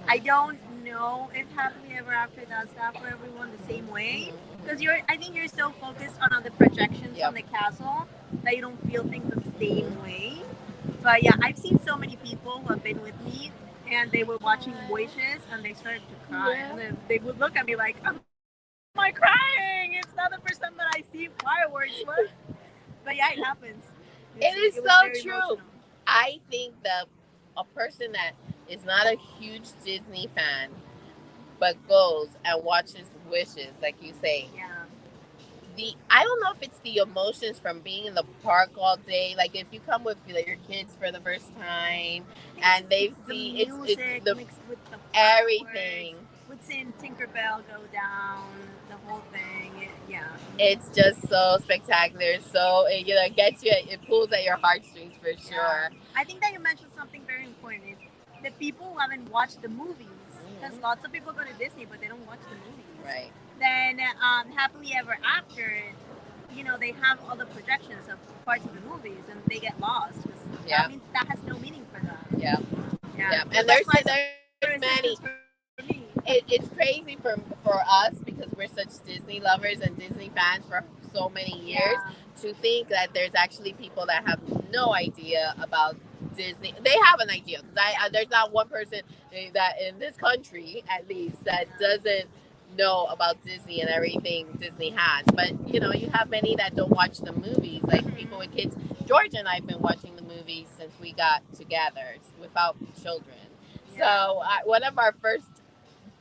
I don't know if Happily Ever After does that for everyone the same way because I think you're so focused on the projections on the castle that you don't feel things the same way. But yeah, I've seen so many people who have been with me and they were watching Wishes and they started to cry and then they would look at me like, am I crying? It's not the first time that I see fireworks. What? But yeah, it happens. It is so true. Emotional. I think that a person that is not a huge Disney fan but goes and watches Wishes, like you say. Yeah. I don't know if it's the emotions from being in the park all day. Like if you come with your kids for the first time and they see it's the mixed with the everything. With seeing Tinkerbell go down, the whole thing. Yeah. It's just so spectacular. So it gets you. It pulls at your heartstrings for sure. I think that you mentioned something very important is the people who haven't watched the movies, because lots of people go to Disney but they don't watch the movies. Right. Then Happily Ever After, they have all the projections of parts of the movies and they get lost. That means that has no meaning for them. Yeah. Yeah. And That's why there's many. for me. It's crazy for us because we're such Disney lovers and Disney fans for so many years to think that there's actually people that have no idea about Disney. They have an idea because there's not one person that in this country at least that doesn't know about Disney and everything Disney has. But you have many that don't watch the movies, like people with kids. George and I've been watching the movies since we got together without children. So one of our first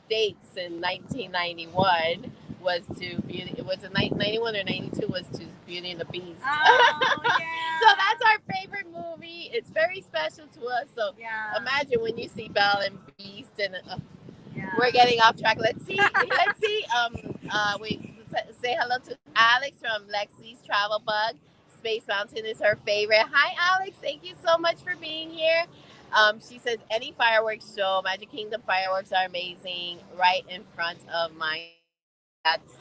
dates in 1991 was to Beauty. It was in 91 or 92 was to Beauty and the Beast. Oh, yeah. So that's our favorite movie. It's very special to us. So imagine when you see Belle and Beast, and we're getting off track. Let's see. We say hello to Alex from Lexi's Travel Bug. Space Mountain is her favorite. Hi, Alex. Thank you so much for being here. She says any fireworks show, Magic Kingdom fireworks are amazing, right in front of my face. That's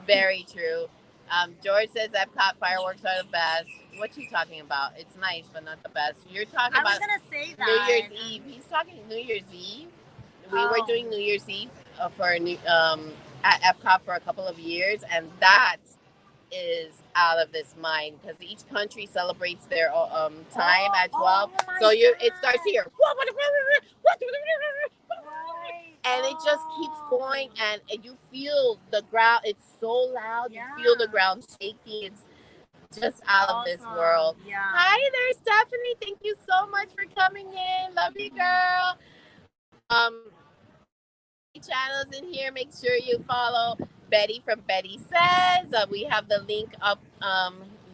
very true. George says Epcot fireworks are the best. What you talking about? It's nice, but not the best. You're talking about I was gonna say that New Year's Eve. He's talking New Year's Eve. We were doing New Year's Eve at Epcot for a couple of years, and that is out of this mind because each country celebrates their time at 12. So it starts here. And it just keeps going, and you feel the ground. It's so loud. You feel the ground shaking. It's just out of this world. Hi there, Stephanie. Thank you so much for coming in. Love you, girl. We have many channels in here. Make sure you follow Betty from BettySays. We have the link up.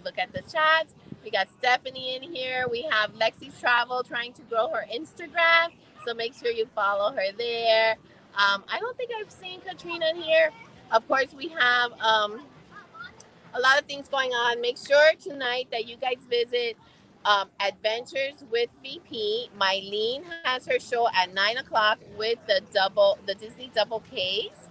Look at the chat. We got Stephanie in here. We have Lexi's Travel trying to grow her Instagram. So make sure you follow her there. I don't think I've seen Katrina in here. Of course, we have a lot of things going on. Make sure tonight that you guys visit Adventures with VP. Mylene has her show at 9 o'clock with the Disney Double Ks.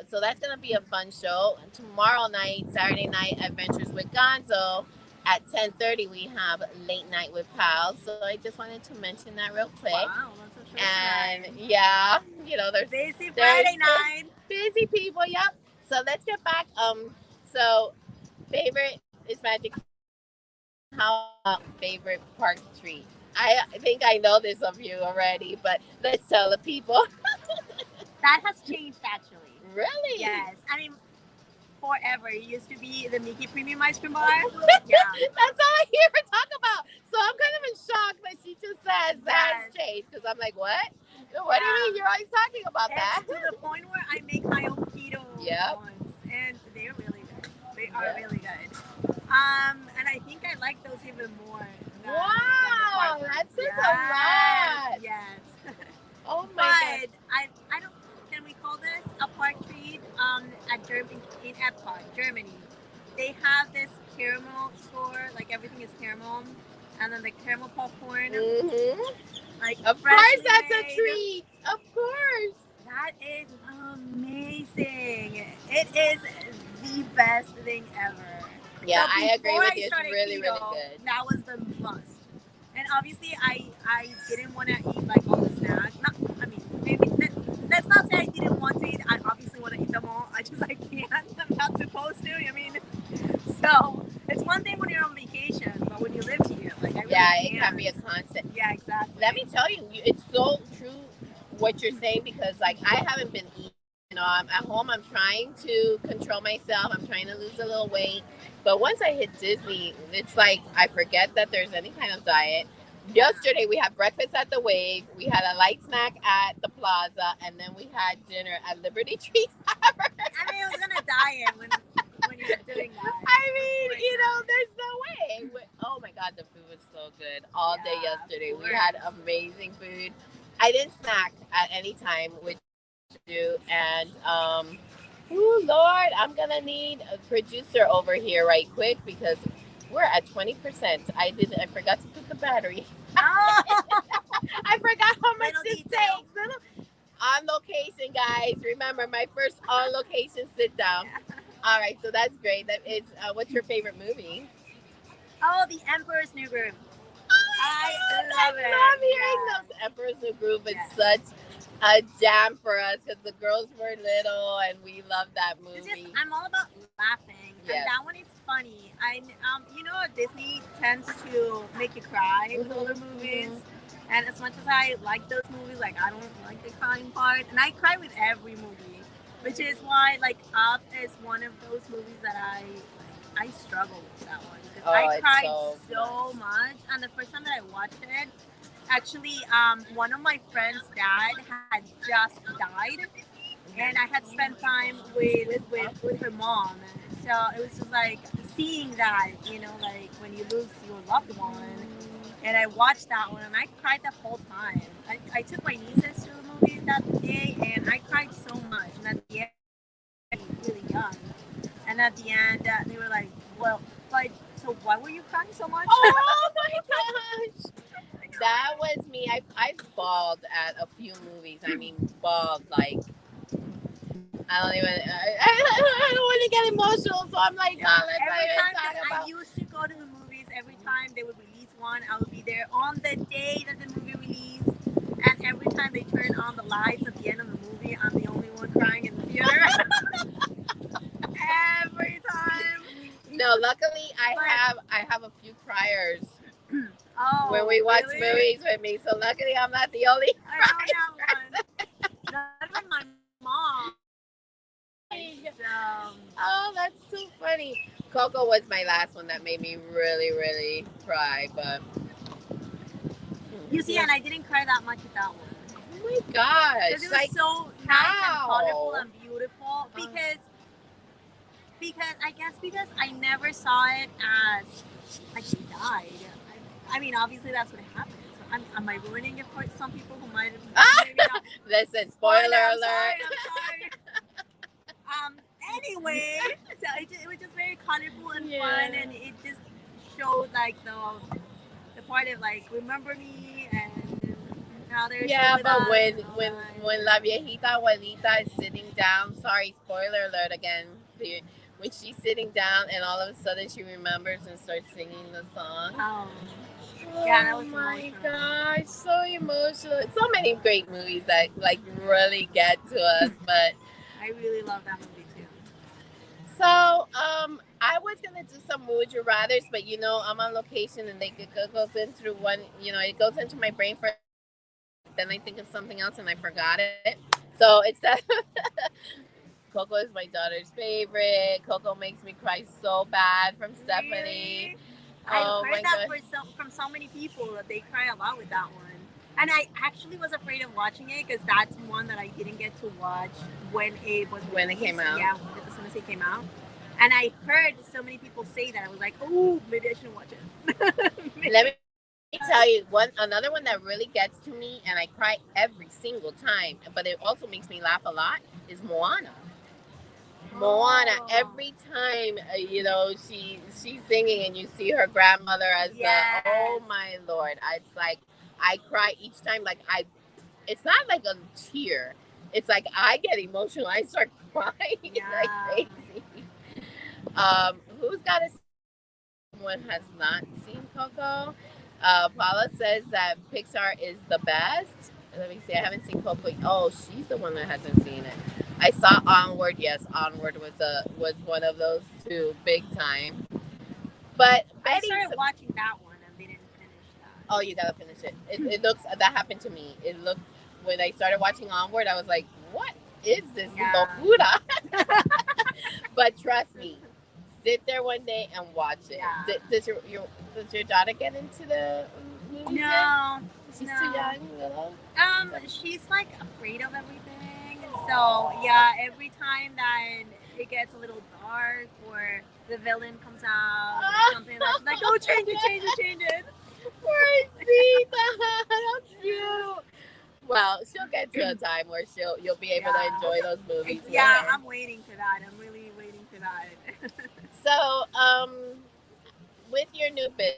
So that's gonna be a fun show. Tomorrow night, Saturday night, Adventures with Gonzo. At 10:30, we have Late Night with Pals. So I just wanted to mention that real quick. Wow, that's a short And night. there's busy Friday night. Busy people. Yep. So let's get back. So favorite is Magic Kingdom. How about favorite park treat? I think I know this of you already, but let's tell the people. That has changed actually. Really? Yes. I mean, forever. It used to be the Mickey Premium Ice Cream Bar. That's all I hear her talk about. So I'm kind of in shock that she just says that has changed because I'm like, what? What do you mean? You're always talking about that. To the point where I make my own keto ones, and they're really good. They are really good. And I think I like those even more. Wow, that says a lot. Yes. Oh my god. I don't. Can we call this a park treat? At Germany, in Epcot, Germany, they have this caramel store. Like everything is caramel, and then the caramel popcorn. Like of course, that's a treat. Of course. That is amazing. It is the best thing ever. Yeah, so I agree with you. It's really, keto, really good. That was the must. And obviously, I didn't want to eat like all the snacks. Let's not say I didn't want to eat. I obviously want to eat them all. I can't. I'm not supposed to. I mean, so it's one thing when you're on vacation, but when you live here, like I really it can be a constant. Yeah, exactly. Let me tell you, it's so true what you're saying because like I haven't been eating. I'm at home. I'm trying to control myself. I'm trying to lose a little weight. But once I hit Disney, it's like I forget that there's any kind of diet. Yesterday we had breakfast at the Wave. We had a light snack at the Plaza, and then we had dinner at Liberty Tree Tavern. I mean, I was gonna diet when you're doing that. I mean, there's no way. Oh my God, the food was so good all day yesterday. We had amazing food. I didn't snack at any time, which I do, and Oh Lord, I'm gonna need a producer over here right quick because we're at 20%. I forgot to put the battery. Oh, I forgot how much little this detail. takes. On location, guys. Remember my first on location sit down. All right, so that's great. That is. What's your favorite movie? Oh, The Emperor's New Groove. I I love it. love hearing Yes. those. Emperor's New Groove is Yes. such a jam for us because the girls were little and we loved that It's just movie. I'm all about laughing, and Yes. that one is funny. Disney tends to make you cry with older movies, and as much as I like those movies, like I don't like the crying part, and I cry with every movie, which is why like Up is one of those movies that I struggle with that one because Oh, I it's cried so so much, and the first time that I watched it, actually, one of my friend's dad had just died, and I had spent time with her mom. So it was just like seeing that, like when you lose your loved one. And I watched that one and I cried the whole time. I took my nieces to the movie that day and I cried so much. And at the end, really young. And at the end, they were like, "Well, but so why were you crying so much?" Oh my gosh. That was me. I bawled at a few movies. I mean, bawled like I don't even. I don't want to get emotional, so I'm like, Yeah, let's not every even time, talk because I about. used to go to the movies every time they would release one, I would be there on the day that the movie released. And every time they turn on the lights at the end of the movie, I'm the only one crying in the theater. Every time. No, luckily But I have a few criers when oh, we watch really? movies with me. So luckily I'm not the only I don't crier. have one. Not even my mom. So Oh, that's so funny. Coco was my last one that made me really, really cry. But you see, yeah. and I didn't cry that much with that one. Oh my gosh! Because it was Like so nice and colorful how? and beautiful. Because I guess because I never saw it as like she died. I mean, obviously that's what happened. So am I ruining it for some people who might have maybe not? Listen, Spoiler! spoiler I'm alert. sorry. I'm sorry. Um. Anyway, so it was just very colorful and fun, and it just showed like the part of like remember me and now they're still Yeah, with but us when and all when that. when La Viejita Abuelita is sitting down, sorry, spoiler alert again. When she's sitting down and all of a sudden she remembers and starts singing the song. Oh, yeah, that Oh was my emotional. gosh, so emotional. So many great movies that like really get to us. But I really love that movie too. so I was gonna do some would you rather's, but I'm on location and goes into one. It goes into my brain for a second, then I think of something else and I forgot it. So it's that Coco is my daughter's favorite. Coco makes me cry so bad from Stephanie. Really? I've Oh heard my that god. from so many people that they cry a lot with that one. And I actually was afraid of watching it because that's one that I didn't get to watch when it was When it released. came out. Yeah, as soon as it came out. And I heard so many people say that I was like, oh, maybe I shouldn't watch it. Let me tell you another one that really gets to me and I cry every single time, but it also makes me laugh a lot is Moana. Moana. Oh. Every time she's singing and you see her grandmother as Yes. the oh my lord, it's like I cry each time. Like it's not like a tear. It's like I get emotional. I start crying like Yeah. crazy. Who's got to see Coco? Someone has not seen Coco. Paula says that Pixar is the best. Let me see. I haven't seen Coco. Oh, she's the one that hasn't seen it. I saw Onward. Yes, Onward was one of those two, big time. But I Betty, started watching that one and didn't finish that. oh, you gotta finish it. It looks that happened to me. It looked when I started watching Onward, I was like, what is this Yeah. locura? But trust me, sit there one day and watch it. Yeah. Does your daughter get into the movies yet? No. She's No. too young, little. She's like afraid of everything. So yeah, every time that it gets a little dark or the villain comes out or something, that's like, oh, change it, change it, change it. Poor Sita, how cute. Well, she'll get to a time where you'll be able to Yeah. enjoy those movies with Yeah, her. I'm waiting for that. I'm really waiting for that. So, with your new business,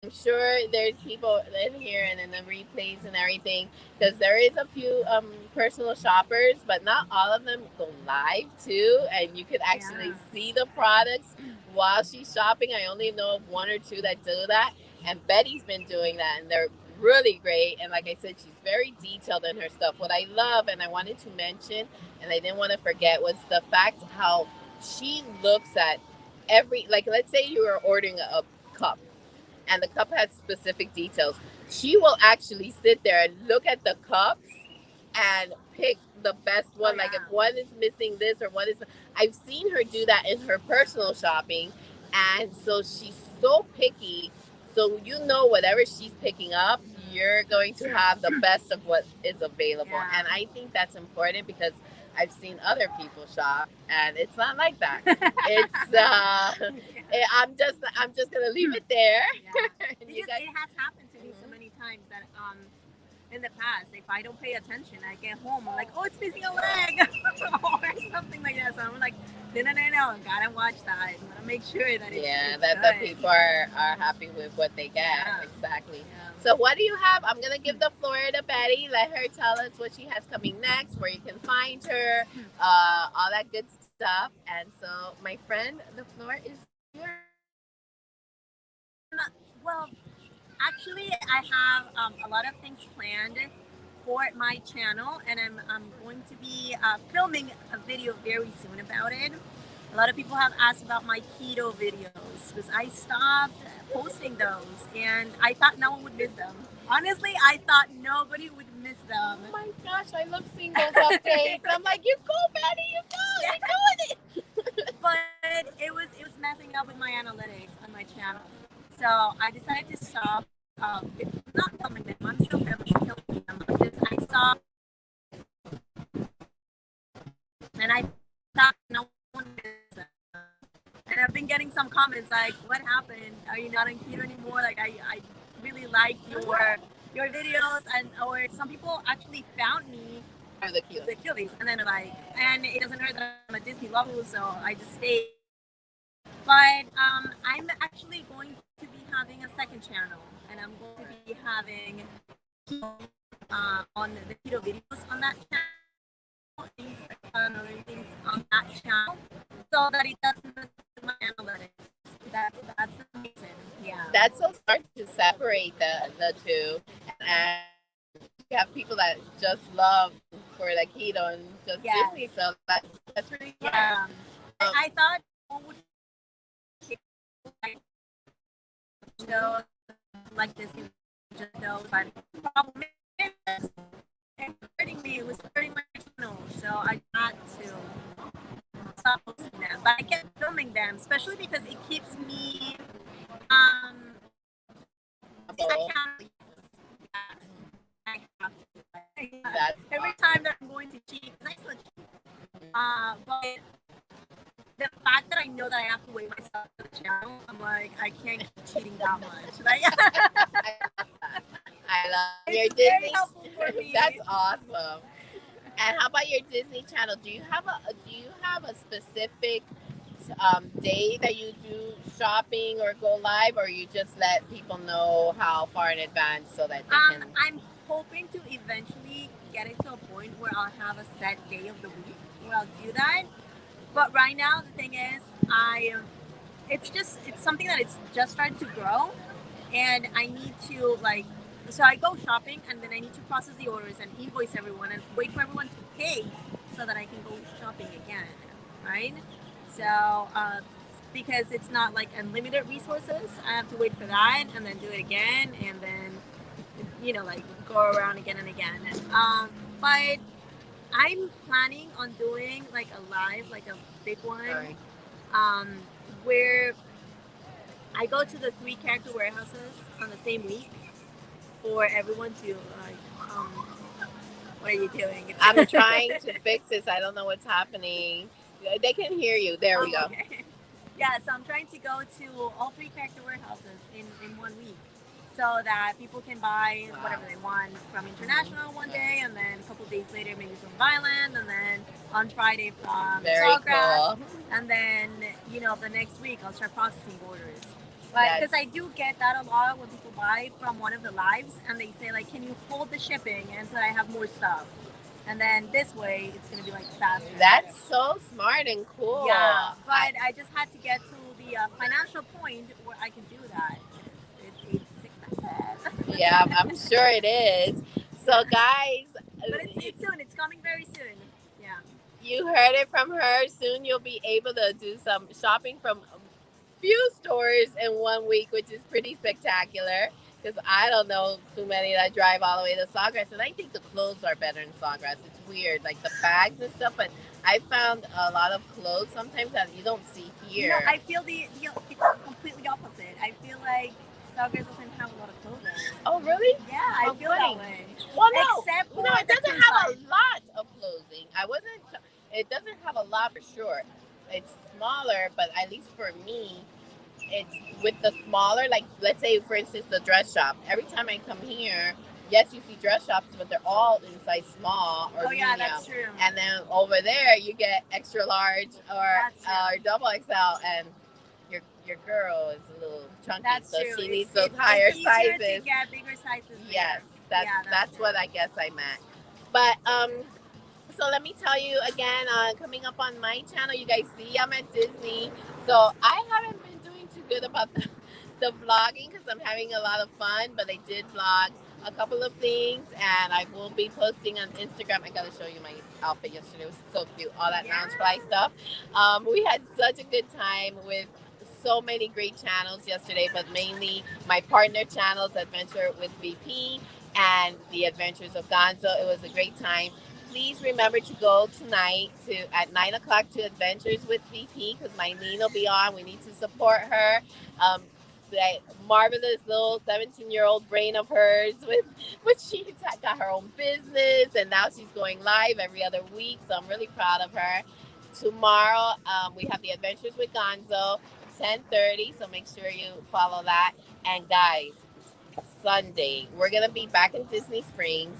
I'm sure there's people in here and in the replays and everything, because there is a few personal shoppers, but not all of them go live too, and you could actually Yeah. see the products while she's shopping. I only know of one or two that do that, and Betty's been doing that, and they're really great. And like I said, she's very detailed in her stuff. What I love, and I wanted to mention, and I didn't want to forget, was the fact how she looks at every, like, let's say you are ordering a cup and the cup has specific details. She will actually sit there and look at the cups and pick the best one. Oh Like if yeah. one is missing this or one is, I've seen her do that in her personal shopping, and so she's so picky. So you know whatever she's picking up, you're going to have the best of what is available, Yeah. and I think that's important because I've seen other people shop, and it's not like that. It's I'm just gonna leave it there. Yeah. And you Because guys, it has happened to me so Mhm. many times that in the past, if I don't pay attention, I get home, I'm like, oh, it's missing a leg or something like that. So I'm like, no, gotta watch that. Gotta make sure that Yeah, it's that the good. people are happy with what they get. Yeah. Exactly. Yeah. So what do you have? I'm gonna give the floor to Betty. Let her tell us what she has coming next, where you can find her, all that good stuff. And so, my friend, the floor is yours. Well, actually, I have a lot of things planned for my channel, and I'm going to be filming a video very soon about it. A lot of people have asked about my keto videos because I stopped posting those, and I thought no one would miss them. Honestly, I thought nobody would miss them. Oh my gosh, I love seeing those updates. I'm like, you go, Betty, you go, Yeah. you're doing it. But it was messing up with my analytics on my channel, so I decided to stop. Not filming them. I'm still filming them. I stopped, and I thought no one missed them. And I've been getting some comments like, "What happened? Are you not on keto anymore?" Like I really like your videos, and or some people actually found me Are the cute. the killing, and then like, and it doesn't hurt that I'm a Disney lover, so I just stayed. But I'm actually going to be having a second channel, and I'm going to be having on the keto videos on that channel, things and other things on that channel, so that it doesn't mess with my analytics. That's the reason. Yeah. That's so smart to separate the two, and you have people that just love for the keto and just Yes. Disney, so that's really smart. Yeah. I thought one would like shows like this just knows, but the problem is it was hurting me. It was hurting my channel, so I had to stop posting them. But I kept filming them, especially because it keeps me I can't. I have to. That's Every time that I'm going to cheat, because I still cheat. But the fact that I know that I have to weigh myself for the channel, I'm like, I can't keep cheating that much. Like, I love your it's very Disney. helpful for me. That's awesome. And how about your Disney Channel? Do you have a specific day that you do shopping or go live, or you just let people know how far in advance so that they can? I'm hoping to eventually get it to a point where I'll have a set day of the week where I'll do that. But right now, the thing is, it's something that it's just started to grow, and I need to like, so I go shopping and then I need to process the orders and invoice everyone and wait for everyone to pay so that I can go shopping again, right? So because it's not like unlimited resources, I have to wait for that and then do it again and then like go around again and again. But I'm planning on doing like a live, like a big one, Sorry. um, where I go to the 3 character warehouses on the same week for everyone to like. What are you doing? I'm trying to fix this. I don't know what's happening. They can hear you. There we go. Okay. Yeah, so I'm trying to go to all 3 character warehouses in 1 week. so that people can buy whatever they want from International one day, and then a couple days later maybe from Violent, and then on Friday from Very Sawgrass, cool. and then the next week I'll start processing orders. But because I do get that a lot when people buy from one of the lives and they say like, can you hold the shipping until I have more stuff? And then this way it's gonna be like faster. That's so smart and cool. Yeah, but I just had to get to the financial point where I can do that. It's expensive. Yeah, I'm sure it is. So, guys, But it's soon. It's coming very soon. Yeah. you heard it from her. Soon you'll be able to do some shopping from few stores in 1 week, which is pretty spectacular. Because I don't know too many that drive all the way to Sawgrass, and I think the clothes are better in Sawgrass. It's weird, like the bags and stuff. But I found a lot of clothes sometimes that you don't see here. I feel the completely opposite. I feel like Sawgrass doesn't have a lot of clothing. Oh, really? Yeah, I feel that way. Well, no, Except for it doesn't have a lot of clothing. It doesn't have a lot for sure. It's smaller, but at least for me, it's with the smaller, like let's say for instance the dress shop. Every time I come here, yes, you see dress shops, but they're all in size small or medium. Yeah, that's true. And then over there you get extra large or double XL, and your girl is a little chunky, so true. she needs those higher it's sizes. To get bigger sizes. Yes, that's what I guess I meant. But so let me tell you again, coming up on my channel, you guys see I'm at Disney. So I haven't been doing too good about the vlogging because I'm having a lot of fun, but I did vlog a couple of things, and I will be posting on Instagram. I gotta show you my outfit yesterday. It was so cute, all that Loungefly stuff. We had such a good time with so many great channels yesterday, but mainly my partner channels, Adventure with VP and The Adventures of Gonzo. It was a great time. Please remember to go tonight at 9 o'clock to Adventures with VP because Mylene will be on. We need to support her. That marvelous little 17-year-old brain of hers, which she got her own business, and now she's going live every other week. So I'm really proud of her. Tomorrow we have The Adventures with Gonzo, 10:30. So make sure you follow that. And guys, Sunday we're gonna be back in Disney Springs.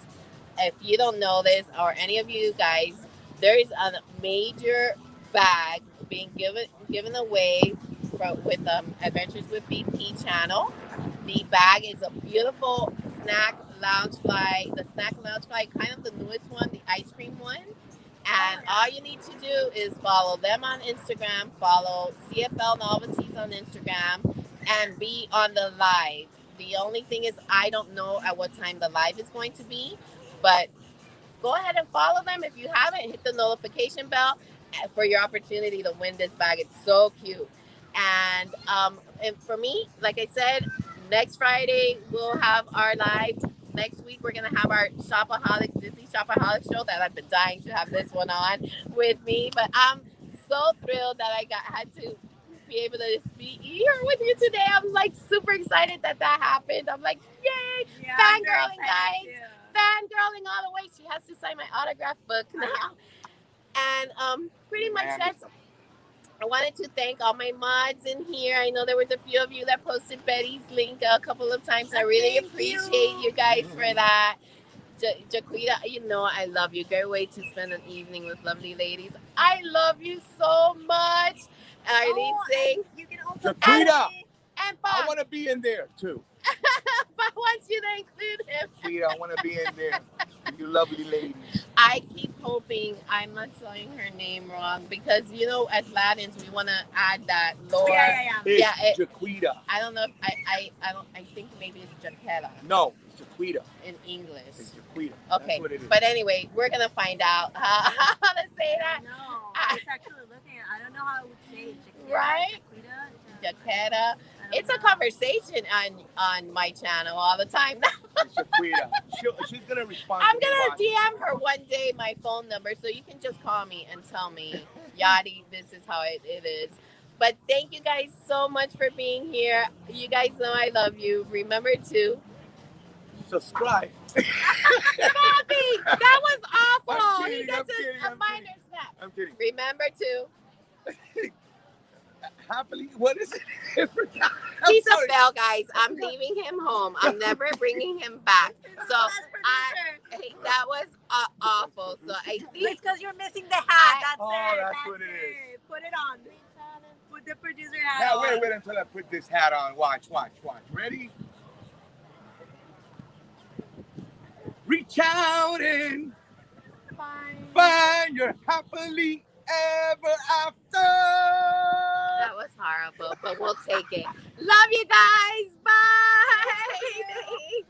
If you don't know this, or any of you guys, there is a major bag being given away with Adventures with VP channel. The bag is a beautiful snack Loungefly, the snack Loungefly, kind of the newest one, the ice cream one. And all you need to do is follow them on Instagram, follow CFL Novelties on Instagram, and be on the live. The only thing is I don't know at what time the live is going to be, but go ahead and follow them. If you haven't, hit the notification bell for your opportunity to win this bag. It's so cute. And for me, like I said, next Friday we'll have our live. Next week we're gonna have our Shopaholics, Disney Shopaholics show that I've been dying to have this one on with me. But I'm so thrilled that I had to be able to be here with you today. I'm like super excited that happened. I'm like, yay, fangirling, guys. Too. Fangirling all the way. She has to sign my autograph book now. And pretty much that's. I wanted to thank all my mods in here. I know there was a few of you that posted Betty's link a couple of times. I really appreciate you guys for that. Jaquita, you know I love you. Great way to spend an evening with lovely ladies. I love you so much. Arlene saying, Jaquita, and I want to be in there too. But once you to include him. Jaquita, I want to be in there. You lovely ladies. I keep hoping I'm not saying her name wrong because, as Latins, we want to add that lore. It's Jaquita. I don't know if I think maybe it's Jaqueta. No, it's Jaquita. In English. It's Jaquita. Okay. That's what it is. But anyway, we're going to find out how to say that. No, I was actually looking at I don't know how I would say it. Jaqueta, right? Jaqueta. It's a conversation on my channel all the time now. Jaquita. She's going to respond. I'm going to DM her one day my phone number so you can just call me and tell me, Yadi, this is how it is. But thank you guys so much for being here. You guys know I love you. Remember to subscribe. Bobby, that was awful. He gets a minor snap. I'm kidding. Remember to happily. What is it? I forgot. He's sorry. a fail, guys. I'm leaving him home. I'm never bringing him back. So that was awful. So I think It's because you're missing the hat. That's Oh, it. that's what it is. Put it on. Put the producer hat Now on. wait until I put this hat on. Watch. Ready? Reach out and find your happily ever after. that was horrible, but we'll take it. Love you guys. Bye.